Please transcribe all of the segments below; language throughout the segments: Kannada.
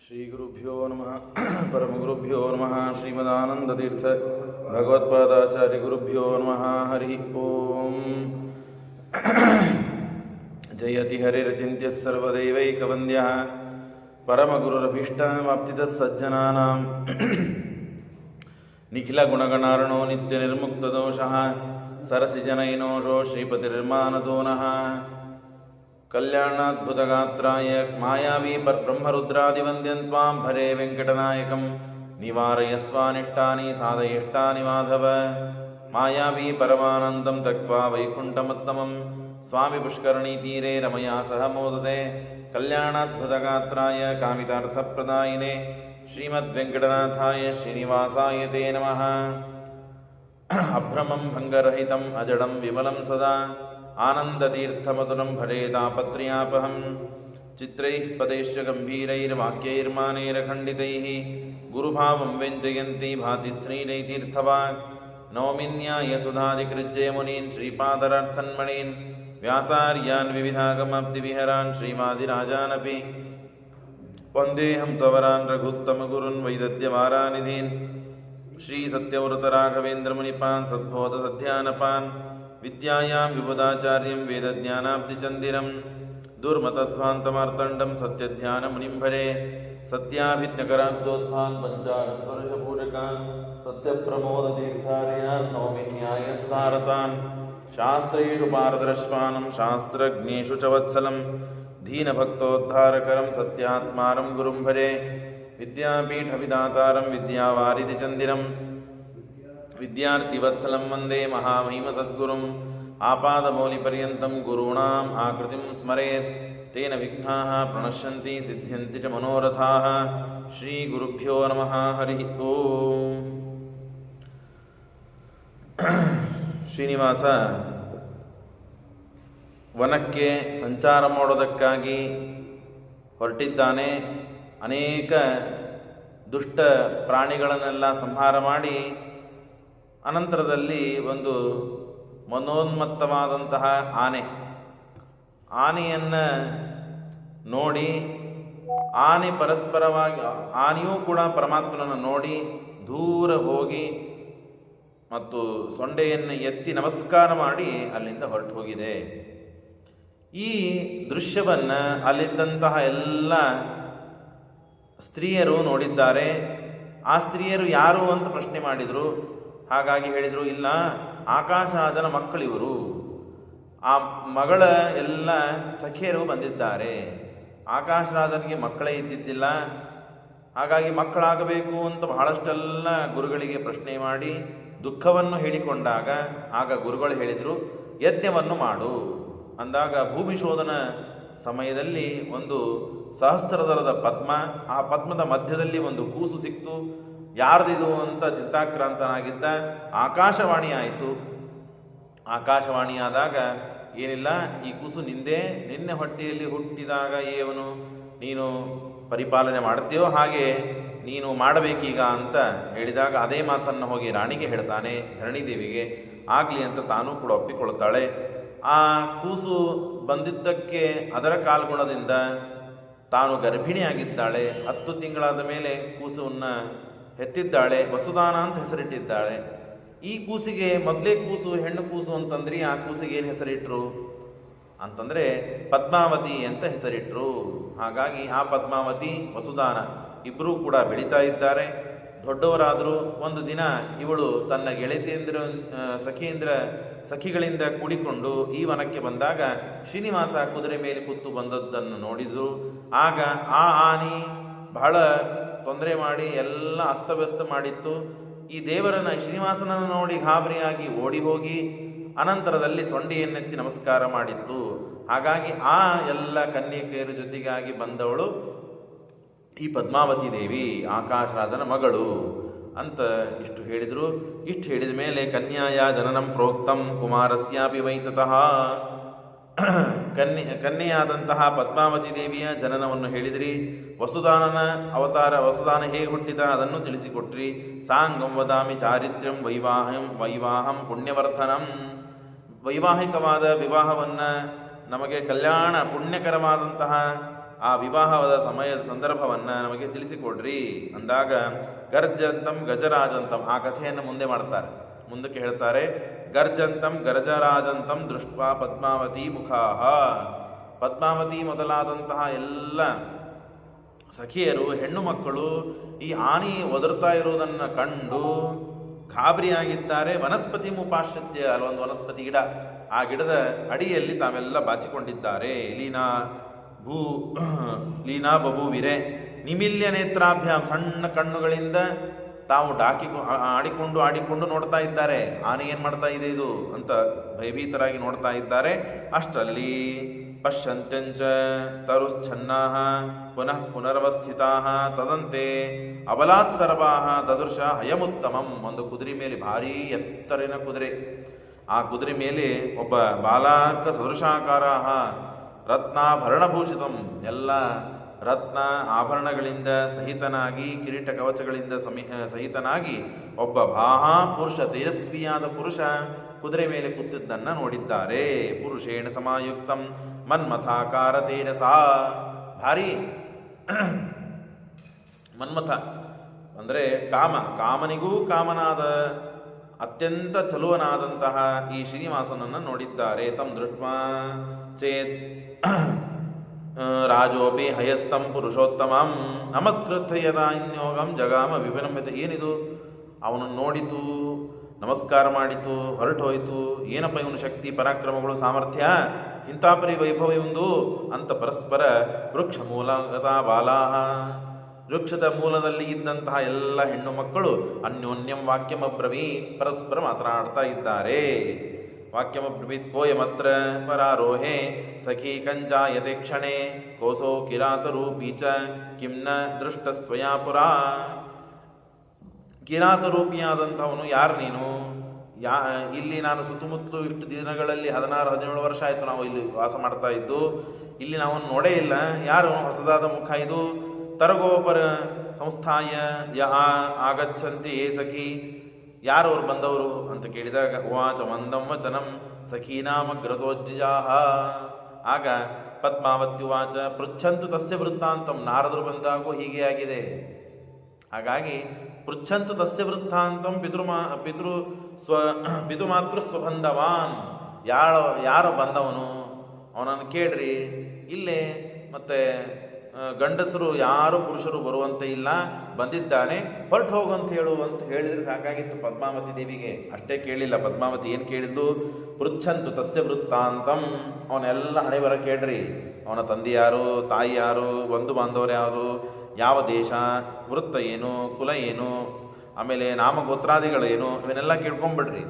ಶ್ರೀಗುರುಭ್ಯೋ ನಮಃ ಪರಮಗುರುಭ್ಯೋ ನಮಃ ಶ್ರೀಮದಾನಂದತೀರ್ಥ ಭಗವತ್ಪಾದಾಚಾರ್ಯ ಗುರುಭ್ಯೋ ನಮಃ ಹರಿ ಓಂ. ಜಯತಿ ಹರಿರಚಿಂತ್ಯ ಸರ್ವದೈವೈಕವಂದ್ಯಃ ಪರಮಗುರುರಭೀಷ್ಟವಾಪ್ತಿತಃ ಸಜ್ಜನಾನಾಂ ನಿಖಿಲಗುಣಗಣಾರ್ಣೋ ನಿತ್ಯನಿರ್ಮುಕ್ತದೋಷಃ ಸರಸಿಜನೈನೋಷೋ ಶ್ರೀಪತಿರ್ಮಾನದೋ ನಃ ಕಲ್ಯಾಣಾದ್ಭುತಗಾತ್ರಾಯ ಮಾಯಾವಿ ಬ್ರಹ್ಮರುದ್ರಾದಿವಂದ್ಯಂ ತ್ವಾಂ ಭರೆ ವೆಂಕಟನಾಯಕಂ ನಿವಾರಯಸ್ವಾನಿಷ್ಟಾನಿ ಸಾಧಯಿಷ್ಟಾನಿ ಮಾಧವ ಮಾಯಾವಿ ಪರಮಾನಂದಂ ತಕ್ವಾ ವೈಕುಂಠಮತ್ತಮಂ ಸ್ವಾಮಿ ಪುಷ್ಕರಣೀತೀರೆ ರಮಯಾ ಸಹ ಮೋದತೆ ಕಲ್ಯಾಣಾದ್ಭುತಗಾತ್ರಾಯ ಕಾಮಿತಾರ್ಥಪ್ರದಾಯಿನೇ ಶ್ರೀಮದ್ವೆಂಕಟನಾಥಾಯ ಶ್ರೀನಿವಾಸಾಯ ತೇ ನಮಃ. ಅಭ್ರಮಂ ಭಂಗರಹಿತಂ ಅಜಡಂ ವಿಮಲಂ ಸದಾ ಆನಂದತೀರ್ಥಮತುಲಂ ಭಜೆ ತಾಪತ್ರಯಾಪಹಂ ಚಿತ್ರೈಃ ಪದೈಶ್ಚ ಗಂಭೀರೈರ್ವಾಕ್ಯೈರ್ಮಾನೈರಖಂಡಿತೈಃ ಗುರುಭಾವಂ ವ್ಯಂಜಯಂತಿ ಭಾತಿ ಶ್ರೀನೈತೀರ್ಥವಾಗ್ ನೌಮಿನ್ಯಾಯ ಸುಧಾಧಿಕೃಜ್ಜಯ ಮುನೀನ್ ಶ್ರೀಪಾದರಾತ್ಸನ್ಮಣೀನ್ ವ್ಯಾಸಾರ್ಯಾನ್ ವಿವಿಧಾಗಮಾಪ್ತಿವಿಹರಾನ್ ಶ್ರೀಮಾದಿರಾಜಾನಪಿ ವಂದೇಹಂ ಸವರಾನ್ ರಘುತ್ತಮಗುರುನ್ ವೈದದ್ಯವಾರಾನಿಧೀನ್ ಶ್ರೀ ಸತ್ಯವ್ರತರಾಘವೇಂದ್ರಮುನಿಪಾನ್ ಸದ್ಬೋಧ ಸಧ್ಯಾನಪಾನ್ ವಿದ್ಯಾಯಾಂ ವಿಬುಧಾಚಾರ್ಯಂ ವೇದಜ್ಞಾನಾಬ್ಧಿಚಂದಿರಂ ದುರ್ಮತಧ್ವಾಂತಮಾರ್ತಂಡಂ ಸತ್ಯಧ್ಯಾನಮುನಿಂ ಭರೆ ಸತ್ಯಾಭಿಜ್ಞಕರಾಬ್ಧೋತ್ಥಾನ್ ಪಂಚಾಶಸ್ಪರ್ಶಪೂಜಕಾನ್ ಸತ್ಯಪ್ರಮೋದತೀರ್ಥಾರ್ಯಾನ್ ನೌಮಿನ್ಯಾಯ ಸುಧಾರತಾನ್ ಶಾಸ್ತ್ರೈಷು ಪಾರದರ್ಶಾನಂ ಶಾಸ್ತ್ರಜ್ಞೇಷು ಚ ವತ್ಸಲಂ ದೀನಭಕ್ತೋದ್ಧಾರಕರಂ ಸತ್ಯಾತ್ಮಾರಂ ಗುರುಂ ಭರೆ ವಿದ್ಯಾಪೀಠವಿದಾತಾರಂ ವಿದ್ಯಾವಾರಿಧಿಚಂದಿರಂ ವಿದ್ಯಾರ್ಥಿವತ್ಸಲಂ ವಂದೇ ಮಹಾಮಹಿಮ ಸದ್ಗುರುಂ ಆಪಾದಮೌಲಿಪರ್ಯಂತಂ ಗುರುಣಾಂ ಆಕೃತಿಂ ಸ್ಮರೇತ್ ತೇನ ವಿಘ್ನಾಃ ಪ್ರಣಶ್ಯಂತಿ ಸಿದ್ಧ್ಯಂತಿ ಚ ಮನೋರಥಾಃ. ಶ್ರೀ ಗುರುಭ್ಯೋ ನಮಃ ಹರಿ ಓಂ. ಶ್ರೀನಿವಾಸ ವನಕ್ಕೆ ಸಂಚಾರ ಮಾಡೋದಕ್ಕಾಗಿ ಹೊರಟಿದ್ದಾನೆ. ಅನೇಕ ದುಷ್ಟ ಪ್ರಾಣಿಗಳನ್ನೆಲ್ಲ ಸಂಹಾರ ಮಾಡಿ ಅನಂತರದಲ್ಲಿ ಒಂದು ಮನೋನ್ಮತ್ತವಾದಂತಹ ಆನೆಯನ್ನು ನೋಡಿ ಆನೆ ಪರಸ್ಪರವಾಗಿ ಆನೆಯೂ ಕೂಡ ಪರಮಾತ್ಮನನ್ನು ನೋಡಿ ದೂರ ಹೋಗಿ ಮತ್ತು ಸೊಂಡೆಯನ್ನು ಎತ್ತಿ ನಮಸ್ಕಾರ ಮಾಡಿ ಅಲ್ಲಿಂದ ಹೊರಟು ಹೋಗಿದೆ. ಈ ದೃಶ್ಯವನ್ನು ಅಲ್ಲಿದ್ದಂತಹ ಎಲ್ಲ ಸ್ತ್ರೀಯರು ನೋಡಿದ್ದಾರೆ. ಆ ಸ್ತ್ರೀಯರು ಯಾರು ಅಂತ ಪ್ರಶ್ನೆ ಮಾಡಿದರು. ಹಾಗಾಗಿ ಹೇಳಿದರು, ಇಲ್ಲ, ಆಕಾಶರಾಜನ ಮಕ್ಕಳಿವರು. ಆ ಮಗಳ ಎಲ್ಲ ಸಖಿಯರು ಬಂದಿದ್ದಾರೆ. ಆಕಾಶರಾಜನಿಗೆ ಮಕ್ಕಳೇ ಇದ್ದಿದ್ದಿಲ್ಲ. ಹಾಗಾಗಿ ಮಕ್ಕಳಾಗಬೇಕು ಅಂತ ಬಹಳಷ್ಟೆಲ್ಲ ಗುರುಗಳಿಗೆ ಪ್ರಶ್ನೆ ಮಾಡಿ ದುಃಖವನ್ನು ಹೇಳಿಕೊಂಡಾಗ ಆಗ ಗುರುಗಳು ಹೇಳಿದರು, ಯಜ್ಞವನ್ನು ಮಾಡು ಅಂದಾಗ ಭೂಮಿ ಶೋಧನ ಸಮಯದಲ್ಲಿ ಒಂದು ಸಹಸ್ರದಳದ ಪದ್ಮ, ಆ ಪದ್ಮದ ಮಧ್ಯದಲ್ಲಿ ಒಂದು ಕೂಸು ಸಿಕ್ತು. ಯಾರ್ದಿದು ಅಂತ ಚಿಂತಾಕ್ರಾಂತನಾಗಿದ್ದ. ಆಕಾಶವಾಣಿ ಆಯಿತು. ಆಕಾಶವಾಣಿಯಾದಾಗ ಏನಿಲ್ಲ, ಈ ಕೂಸು ನಿನ್ನೆ ಹೊಟ್ಟೆಯಲ್ಲಿ ಹುಟ್ಟಿದಾಗ ಏವನು ನೀನು ಪರಿಪಾಲನೆ ಮಾಡ್ತೀಯೋ ಹಾಗೆ ನೀನು ಮಾಡಬೇಕೀಗ ಅಂತ ಹೇಳಿದಾಗ ಅದೇ ಮಾತನ್ನು ಹೋಗಿ ರಾಣಿಗೆ ಹೇಳ್ತಾನೆ, ಧರಣಿದೇವಿಗೆ. ಆಗಲಿ ಅಂತ ತಾನೂ ಕೂಡ ಒಪ್ಪಿಕೊಳ್ತಾಳೆ. ಆ ಕೂಸು ಬಂದಿದ್ದಕ್ಕೆ ಅದರ ಕಾಲ್ಗುಣದಿಂದ ತಾನು ಗರ್ಭಿಣಿಯಾಗಿದ್ದಾಳೆ. 10 ತಿಂಗಳಾದ ಮೇಲೆ ಕೂಸುವನ್ನು ಹೆತ್ತಿದ್ದಾಳೆ. ವಸುದಾನ ಅಂತ ಹೆಸರಿಟ್ಟಿದ್ದಾಳೆ. ಈ ಕೂಸಿಗೆ ಮೊದಲೇ ಕೂಸು ಹೆಣ್ಣು ಕೂಸು ಅಂತಂದ್ರಿ, ಆ ಕೂಸಿಗೆ ಏನು ಹೆಸರಿಟ್ರು ಅಂತಂದರೆ ಪದ್ಮಾವತಿ ಅಂತ ಹೆಸರಿಟ್ರು. ಹಾಗಾಗಿ ಆ ಪದ್ಮಾವತಿ ವಸುದಾನ ಇಬ್ಬರೂ ಕೂಡ ಬೆಳೀತಾ ಇದ್ದಾರೆ. ದೊಡ್ಡವರಾದರೂ ಒಂದು ದಿನ ಇವಳು ತನ್ನ ಸಖಿಗಳಿಂದ ಕೂಡಿಕೊಂಡು ಈ ವನಕ್ಕೆ ಬಂದಾಗ ಶ್ರೀನಿವಾಸ ಕುದುರೆ ಮೇಲೆ ಕೂತು ಬಂದದ್ದನ್ನು ನೋಡಿದರು. ಆಗ ಆ ಆನೆ ಬಹಳ ತೊಂದರೆ ಮಾಡಿ ಎಲ್ಲ ಅಸ್ತವ್ಯಸ್ತ ಮಾಡಿತ್ತು. ಈ ದೇವರನ್ನ ಶ್ರೀನಿವಾಸನನ್ನು ನೋಡಿ ಗಾಬರಿಯಾಗಿ ಓಡಿ ಹೋಗಿ ಅನಂತರದಲ್ಲಿ ಸೊಂಡೆಯನ್ನೆತ್ತಿ ನಮಸ್ಕಾರ ಮಾಡಿತ್ತು. ಹಾಗಾಗಿ ಆ ಎಲ್ಲ ಕನ್ಯಕೆಯರ ಜೊತೆಗಾಗಿ ಬಂದವಳು ಈ ಪದ್ಮಾವತಿ ದೇವಿ, ಆಕಾಶರಾಜನ ಮಗಳು ಅಂತ ಇಷ್ಟು ಹೇಳಿದರು. ಇಷ್ಟು ಹೇಳಿದ ಮೇಲೆ ಕನ್ಯಾಯ ಜನನಂ ಪ್ರೋಕ್ತಂ ಕುಮಾರಸ್ಯಾಪಿ ವೈತತಃ, ಕನ್ಯೆಯಾದಂತಹ ಪದ್ಮಾವತಿ ದೇವಿಯ ಜನನವನ್ನು ಹೇಳಿದ್ರಿ. ವಸುದಾನನ ಅವತಾರ, ವಸುದಾನ ಹೇಗೆ ಹುಟ್ಟಿದ ಅದನ್ನು ತಿಳಿಸಿಕೊಟ್ರಿ. ಸಾಂಗಂ ವದಾಮಿ ಚಾರಿತ್ರ್ಯಂ ವೈವಾಹಂ ಪುಣ್ಯವರ್ಧನಂ, ವೈವಾಹಿಕವಾದ ವಿವಾಹವನ್ನು ನಮಗೆ ಕಲ್ಯಾಣ ಪುಣ್ಯಕರವಾದಂತಹ ಆ ವಿವಾಹದ ಸಮಯದ ಸಂದರ್ಭವನ್ನು ನಮಗೆ ತಿಳಿಸಿಕೊಡ್ರಿ ಅಂದಾಗ ಗರ್ಜಂತಂ ಗಜರಾಜಂತಂ ಆ ಕಥೆಯನ್ನು ಮುಂದೆ ಮಾಡ್ತಾರೆ. ಮುಂದಕ್ಕೆ ಹೇಳ್ತಾರೆ, ಗರ್ಜಂತಂ ಗರ್ಜರಾಜಂತಂ ದೃಷ್ಟ ಪದ್ಮಾವತಿ ಮುಖಾಹ. ಪದ್ಮಾವತಿ ಮೊದಲಾದಂತಹ ಎಲ್ಲ ಸಖಿಯರು ಹೆಣ್ಣು ಮಕ್ಕಳು ಈ ಆನೆ ಒದರ್ತಾ ಇರುವುದನ್ನು ಕಂಡು ಗಾಬರಿಯಾಗಿದ್ದಾರೆ. ವನಸ್ಪತಿ ಮುಪಾಶ್ಯತ್ಯ, ಅಲ್ಲೊಂದು ವನಸ್ಪತಿ ಗಿಡ, ಆ ಗಿಡದ ಅಡಿಯಲ್ಲಿ ತಾವೆಲ್ಲ ಬಾಚಿಕೊಂಡಿದ್ದಾರೆ. ಲೀನಾ ಬಬುವಿರೆ ನಿಮಿಲ್ಯ ನೇತ್ರಾಭ್ಯಾಂ, ಸಣ್ಣ ಕಣ್ಣುಗಳಿಂದ ತಾವು ಆಡಿಕೊಂಡು ನೋಡ್ತಾ ಇದ್ದಾರೆ. ಆನೆ ಏನು ಮಾಡ್ತಾ ಇದೆ ಇದು ಅಂತ ಭಯಭೀತರಾಗಿ ನೋಡ್ತಾ ಇದ್ದಾರೆ. ಅಷ್ಟರಲ್ಲಿ ಪಶ್ಯಂತ್ಯಂಚ ತರುಶ್ಚನ್ನಾ ಪುನಃ ಪುನರವಸ್ಥಿತಾ ತದಂತೆ ಅಬಲಾತ್ ಸರ್ವಾಹ ದದೃಶ ಅಯಮುತ್ತಮಂ. ಒಂದು ಕುದುರೆ ಮೇಲೆ, ಭಾರೀ ಎತ್ತರಿನ ಕುದುರೆ, ಆ ಕುದುರೆ ಮೇಲೆ ಒಬ್ಬ ಬಾಲಾಕ ಸದೃಶಾಕಾರ ರತ್ನಾಭರಣಭೂಷಿತಂ, ಎಲ್ಲ ರತ್ನ ಆಭರಣಗಳಿಂದ ಸಹಿತನಾಗಿ, ಕಿರೀಟ ಕವಚಗಳಿಂದ ಸಹಿತನಾಗಿ ಒಬ್ಬ ಪುರುಷ, ತೇಜಸ್ವಿಯಾದ ಪುರುಷ ಕುದುರೆ ಮೇಲೆ ಕೂತಿದ್ದನ್ನು ನೋಡಿದ್ದಾರೆ. ಪುರುಷೇಣ ಸಮಾಯುಕ್ತಂ ಮನ್ಮಥಾಕಾರ ತೇಜಸ, ಭಾರಿ ಮನ್ಮಥ ಅಂದರೆ ಕಾಮನಿಗೂ ಕಾಮನಾದ ಅತ್ಯಂತ ಚಲುವನಾದಂತಹ ಈ ಶ್ರೀನಿವಾಸನನ್ನು ನೋಡಿದ್ದಾರೆ. ತಂ ದೃಷ್ಟ ಚೇತ್ ರಾಜೋಪಿ ಹಯಸ್ತಂ ಪುರುಷೋತ್ತಮಂ ನಮಸ್ಕೃತ್ಯ ಯದಾನ್ಯೋಗಂ ಜಗಾಮ ವಿಭಿನ್ನಮಿತ. ಏನಿದು, ಅವನನ್ನು ನೋಡಿತು, ನಮಸ್ಕಾರ ಮಾಡಿತು, ಹೊರಟೋಯ್ತು. ಏನಪ್ಪ ಇವನು ಶಕ್ತಿ, ಪರಾಕ್ರಮಗಳು, ಸಾಮರ್ಥ್ಯ, ಇಂಥ ಪರಿ ವೈಭವ ಇವಂದು ಅಂತ ಪರಸ್ಪರ ವೃಕ್ಷ ಮೂಲಗತಾ ಬಾಲಾಹ, ವೃಕ್ಷದ ಮೂಲದಲ್ಲಿ ಇದ್ದಂತಹ ಎಲ್ಲ ಹೆಣ್ಣು ಮಕ್ಕಳು ಅನ್ಯೋನ್ಯಂ ವಾಕ್ಯಮಬ್ರವೀ, ಪರಸ್ಪರ ಮಾತನಾಡ್ತಾ ಇದ್ದಾರೆ. ವಾಕ್ಯಮಬ್ರವೀತ್ ಕೋಯಮತ್ರ ಪರಾರೋಹೆ ಸಖಿ ಕಂಜಾಯತೆ ಕ್ಷಣೆ ಕೋಸೋ ಕಿರಾತರೂಪೀ ಚ ಕಿಮ್ನ ದೃಷ್ಟಸ್ತ್ವಯಾ ಪುರಾ. ಕಿರಾತರೂಪಿಯಾದಂಥವನು ಯಾರು ನೀನು? ಇಲ್ಲಿ ನಾನು ಸುತ್ತಮುತ್ತಲು ಇಷ್ಟು ದಿನಗಳಲ್ಲಿ 16-17 ವರ್ಷ ಆಯಿತು ನಾವು ಇಲ್ಲಿ ವಾಸ ಮಾಡ್ತಾ ಇದ್ದು, ಇಲ್ಲಿ ನಾವು ನೋಡೇ ಇಲ್ಲ. ಯಾರು ಹೊಸದಾದ ಮುಖ ಇದು? ತರಗೋಪರ ಸಂಸ್ಥಾಯ ಆಗಚ್ಚಂತಿ ಏ ಸಖಿ, ಯಾರು ಅವ್ರು ಬಂದವರು ಅಂತ ಕೇಳಿದಾಗ ಉವಾಚ ಮಂದಂ ವಚನಂ ಸಖೀನಾಮಗ್ರತೋಜ್ಜಾಹ. ಆಗ ಪದ್ಮಾವತ್ಯುವಾಚ ಪೃಚ್ಛಂತು ತಸ್ಯ ವೃತ್ತಾಂತಂ, ನಾರದರು ಬಂದಾಗೂ ಹೀಗೆ ಆಗಿದೆ. ಹಾಗಾಗಿ ಪೃಚ್ಛಂತು ತಸ್ಯ ವೃತ್ತಾಂತಂ ಪಿತೃಮಾತೃ ಸ್ವಬಂಧವಾನ್, ಯಾರು ಬಂದವನು ಅವನನ್ನು ಕೇಳ್ರಿ. ಇಲ್ಲೇ ಮತ್ತೆ ಗಂಡಸರು ಯಾರು ಪುರುಷರು ಬರುವಂತೆ ಇಲ್ಲ, ಬಂದಿದ್ದಾನೆ, ಹೊರಟು ಹೋಗಂತ ಅಂತ ಹೇಳಿದ್ರೆ ಸಾಕಾಗಿತ್ತು ಪದ್ಮಾವತಿ ದೇವಿಗೆ. ಅಷ್ಟೇ ಕೇಳಿಲ್ಲ ಪದ್ಮಾವತಿ. ಏನು ಕೇಳಿದ್ದು? ಪೃಚ್ಛಂತು ತಸ್ಯ ವೃತ್ತಾಂತಂ, ಅವನೆಲ್ಲ ಹಣೆ ಬರ ಕೇಳ್ರಿ. ಅವನ ತಂದೆ ಯಾರು, ತಾಯಿ ಯಾರು, ಬಂಧು ಬಾಂಧವರು ಯಾರು, ಯಾವ ದೇಶ, ವೃತ್ತ ಏನು, ಕುಲ ಏನು, ಆಮೇಲೆ ನಾಮಗೋತ್ರಾದಿಗಳೇನು, ಇವನ್ನೆಲ್ಲ ಕೇಳ್ಕೊಂಬಿಡ್ರಿ.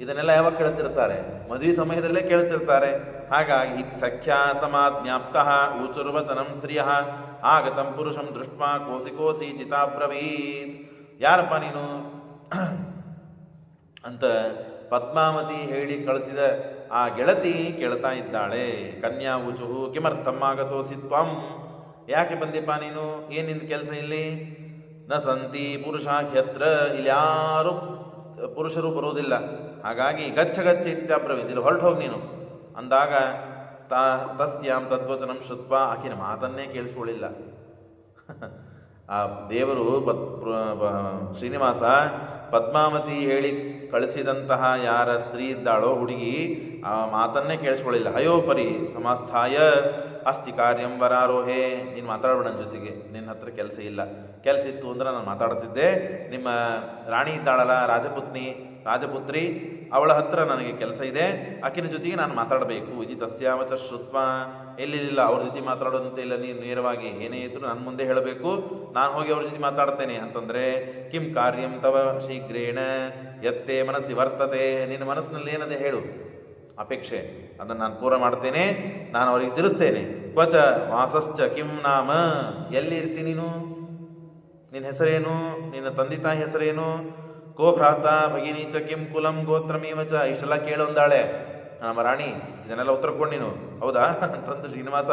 ಇದನ್ನೆಲ್ಲ ಯಾವಾಗ ಕೇಳ್ತಿರ್ತಾರೆ? ಮದುವೆ ಸಮಯದಲ್ಲೇ ಕೇಳ್ತಿರ್ತಾರೆ. ಹಾಗಾಗಿ ಸಖ್ಯಾ ಸಮಾಜ್ಞಾಪ್ತಃ ಊಚುರ್ವಚನಂ ಸ್ತ್ರೀಯ ಆಗತಂ ಪುರುಷಂ ದೃಷ್ಟ ಕೋಸಿ ಕೋಸಿ ಚಿತಾಬ್ರವೀತ್. ಯಾರಪ್ಪ ನೀನು ಅಂತ ಪದ್ಮಾವತಿ ಹೇಳಿ ಕಳಿಸಿದ ಆ ಗೆಳತಿ ಕೇಳ್ತಾ ಇದ್ದಾಳೆ. ಕನ್ಯಾ ಊಚುಹು ಕಿಮರ್ಥಂ ಆಗತೋಸಿ ತ್ವಂ, ಯಾಕೆ ಬಂದಿಪ್ಪ ನೀನು, ಏನಿಂದ ಕೆಲಸ ಇಲ್ಲಿ? ನ ಸಂತಿ ಪುರುಷ ಹ್ಯತ್ರ, ಇಲ್ಲಿ ಯಾರು ಪುರುಷರು ಬರೋದಿಲ್ಲ. ಹಾಗಾಗಿ ಗಚ್ಚ ಇತ್ಯಾಬ್ರವೀತ್, ಇಲ್ಲಿ ಹೊರಟು ಹೋಗಿ ನೀನು ಅಂದಾಗ ತಸ್ಯಾಂ ತದ್ವಚನಂ ಶ್ರುತ್ವ, ಆಕಿನ ಮಾತನ್ನೇ ಕೇಳಿಸ್ಕೊಳ್ಳಿಲ್ಲ. ಆ ದೇವರು ಶ್ರೀನಿವಾಸ ಪದ್ಮಾವತಿ ಹೇಳಿ ಕಳಿಸಿದಂತಹ ಯಾರ ಸ್ತ್ರೀ ಇದ್ದಾಳೋ ಹುಡುಗಿ, ಆ ಮಾತನ್ನೇ ಕೇಳಿಸ್ಕೊಳ್ಳಿಲ್ಲ. ಅಯೋಪರಿ ಸಮಾಸ್ಥಾಯ ಅಸ್ತಿ ಕಾರ್ಯಂ ವರಾರೋಹೆ, ನೀನು ಮಾತಾಡಬೇಡ ನನ್ನ ಜೊತೆಗೆ, ನಿನ್ನ ಹತ್ರ ಕೆಲಸ ಇಲ್ಲ. ಕೆಲಸ ಇತ್ತು ಅಂದ್ರೆ ನಾನು ಮಾತಾಡ್ತಿದ್ದೆ. ನಿಮ್ಮ ರಾಣಿ ಇದ್ದಾಳಲ್ಲ, ರಾಜಪುತ್ರಿ, ಅವಳ ಹತ್ರ ನನಗೆ ಕೆಲಸ ಇದೆ, ಆಕಿನ ಜೊತೆಗೆ ನಾನು ಮಾತಾಡಬೇಕು. ಇದು ತಸ್ಯಾವಚ ಶ್ರುತ್ವ, ಎಲ್ಲಿಲ್ಲ ಅವ್ರ ಜೊತೆ ಮಾತಾಡೋದಂತೆ ಇಲ್ಲ, ನೀನು ನೇರವಾಗಿ ಏನೇ ಇದ್ರು ನನ್ನ ಮುಂದೆ ಹೇಳಬೇಕು, ನಾನು ಹೋಗಿ ಅವ್ರ ಜೊತೆ ಮಾತಾಡ್ತೇನೆ ಅಂತಂದರೆ ಕಿಂ ಕಾರ್ಯಂ ತವ ಶೀಘ್ರೇಣ ಯತ್ತೇ ಮನಸ್ಸಿ ವರ್ತತೆ, ನಿನ್ನ ಮನಸ್ಸಿನಲ್ಲಿ ಏನದೆ ಹೇಳು ಅಪೇಕ್ಷೆ, ಅದನ್ನು ನಾನು ಪೂರ ಮಾಡ್ತೇನೆ, ನಾನು ಅವರಿಗೆ ತಿಳಿಸ್ತೇನೆ. ಕ್ವಚ ವಾಸಶ್ಚ ಕಿಂ ನಾಮ, ಎಲ್ಲಿ ಇರ್ತೀನಿ ನೀನು, ನಿನ್ನ ಹೆಸರೇನು, ನಿನ್ನ ತಂದೆ ತಾಯಿ ಹೆಸರೇನು, ಕೋ ಭ್ರಾತ ಭಗಿನಿ ಚ ಕಿಂ ಕುಲಂ ಗೋತ್ರಮೀವ ಚ, ಇಷ್ಟೆಲ್ಲ ಕೇಳೊಂದಾಳೆ ನಮ್ಮ ರಾಣಿ. ಇದನ್ನೆಲ್ಲ ಉತ್ತರ ಕೊಡು ನೀನು, ಹೌದಾ ಅಂತಂದು ಶ್ರೀನಿವಾಸ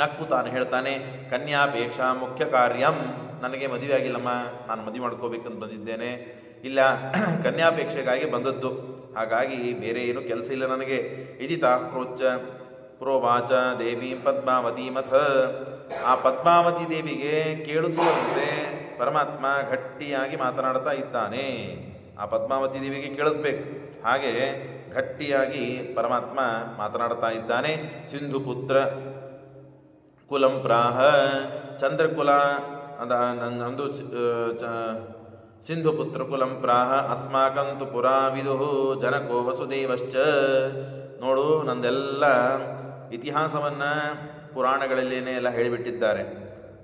ನಕ್ಕು ತಾನು ಹೇಳ್ತಾನೆ. ಕನ್ಯಾಪೇಕ್ಷಾ ಮುಖ್ಯ ಕಾರ್ಯಂ, ನನಗೆ ಮದುವೆ ಆಗಿಲ್ಲಮ್ಮ, ನಾನು ಮದುವೆ ಮಾಡ್ಕೋಬೇಕಂತ ಬಂದಿದ್ದೇನೆ, ಇಲ್ಲ ಕನ್ಯಾಪೇಕ್ಷೆಗಾಗಿ ಬಂದದ್ದು, ಹಾಗಾಗಿ ಬೇರೆ ಏನು ಕೆಲಸ ಇಲ್ಲ ನನಗೆ. ಇದಿತಾ ಪ್ರೋಚ್ಚ ಪ್ರೋವಾಚ ದೇವಿ ಪದ್ಮಾವತೀಮಥ. ಆ ಪದ್ಮಾವತಿ ದೇವಿಗೆ ಕೇಳಿಸುವಂತೆ ಪರಮಾತ್ಮ ಗಟ್ಟಿಯಾಗಿ ಮಾತನಾಡ್ತಾ ಇದ್ದಾನೆ. ಆ ಪದ್ಮಾವತಿ ದೇವಿಗೆ ಕೇಳಿಸ್ಬೇಕು, ಹಾಗೆ ಗಟ್ಟಿಯಾಗಿ ಪರಮಾತ್ಮ ಮಾತನಾಡ್ತಾ ಇದ್ದಾನೆ. ಸಿಂಧುಪುತ್ರ ಕುಲಂ ಪ್ರಾಹ, ಚಂದ್ರಕುಲ ನಂದು ಸಿಂಧುಪುತ್ರ ಕುಲಂ ಪ್ರಾಹ ಅಸ್ಮಾಕಂತು ಪುರಾ ವಿದುಹು ಜನಕೋ ವಸುದೇವಶ್ಚ. ನೋಡು, ನಂದೆಲ್ಲ ಇತಿಹಾಸವನ್ನು ಪುರಾಣಗಳಲ್ಲೇನೆ ಎಲ್ಲ ಹೇಳಿಬಿಟ್ಟಿದ್ದಾರೆ.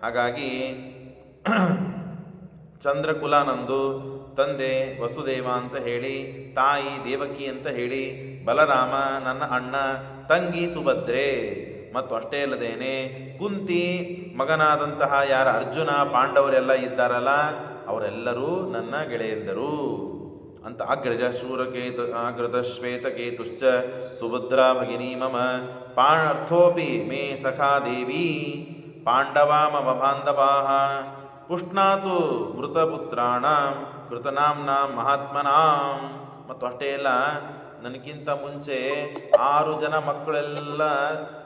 ಹಾಗಾಗಿ ಚಂದ್ರಕುಲ ನಂದು, ತಂದೆ ವಸುದೇವ ಅಂತ ಹೇಳಿ, ತಾಯಿ ದೇವಕಿ ಅಂತ ಹೇಳಿ, ಬಲರಾಮ ನನ್ನ ಅಣ್ಣ, ತಂಗಿ ಸುಭದ್ರೆ, ಮತ್ತು ಅಷ್ಟೇ ಅಲ್ಲದೇನೆ ಕುಂತಿ ಮಗನಾದಂತಹ ಯಾರ ಅರ್ಜುನ ಪಾಂಡವರೆಲ್ಲ ಇದ್ದಾರಲ್ಲ ಅವರೆಲ್ಲರೂ ನನ್ನ ಗೆಳೆಯಂದರು ಅಂತ. ಅಗ್ರಜ ಶೂರಕೇತು ಅಗ್ರಜ ಶ್ವೇತಕೇತುಶ್ಚ ಸುಭದ್ರಾ ಭಗಿನಿ ಮಮ ಪಾರ್ಥೋಪಿ ಮೇ ಸಖಾ ದೇವಿ ಪಾಂಡವಾ ಮಮ ಬಾಂಧವಾಃ ಪುಷ್ಣಾತು ಮೃತಪುತ್ರಾಣಾಂ ಕೃತನಾಂನಾಂ ಮಹಾತ್ಮನಾಂ. ಮತ್ತು ಅಷ್ಟೇ ಅಲ್ಲ, ನನಗಿಂತ ಮುಂಚೆ 6 ಜನ ಮಕ್ಕಳೆಲ್ಲ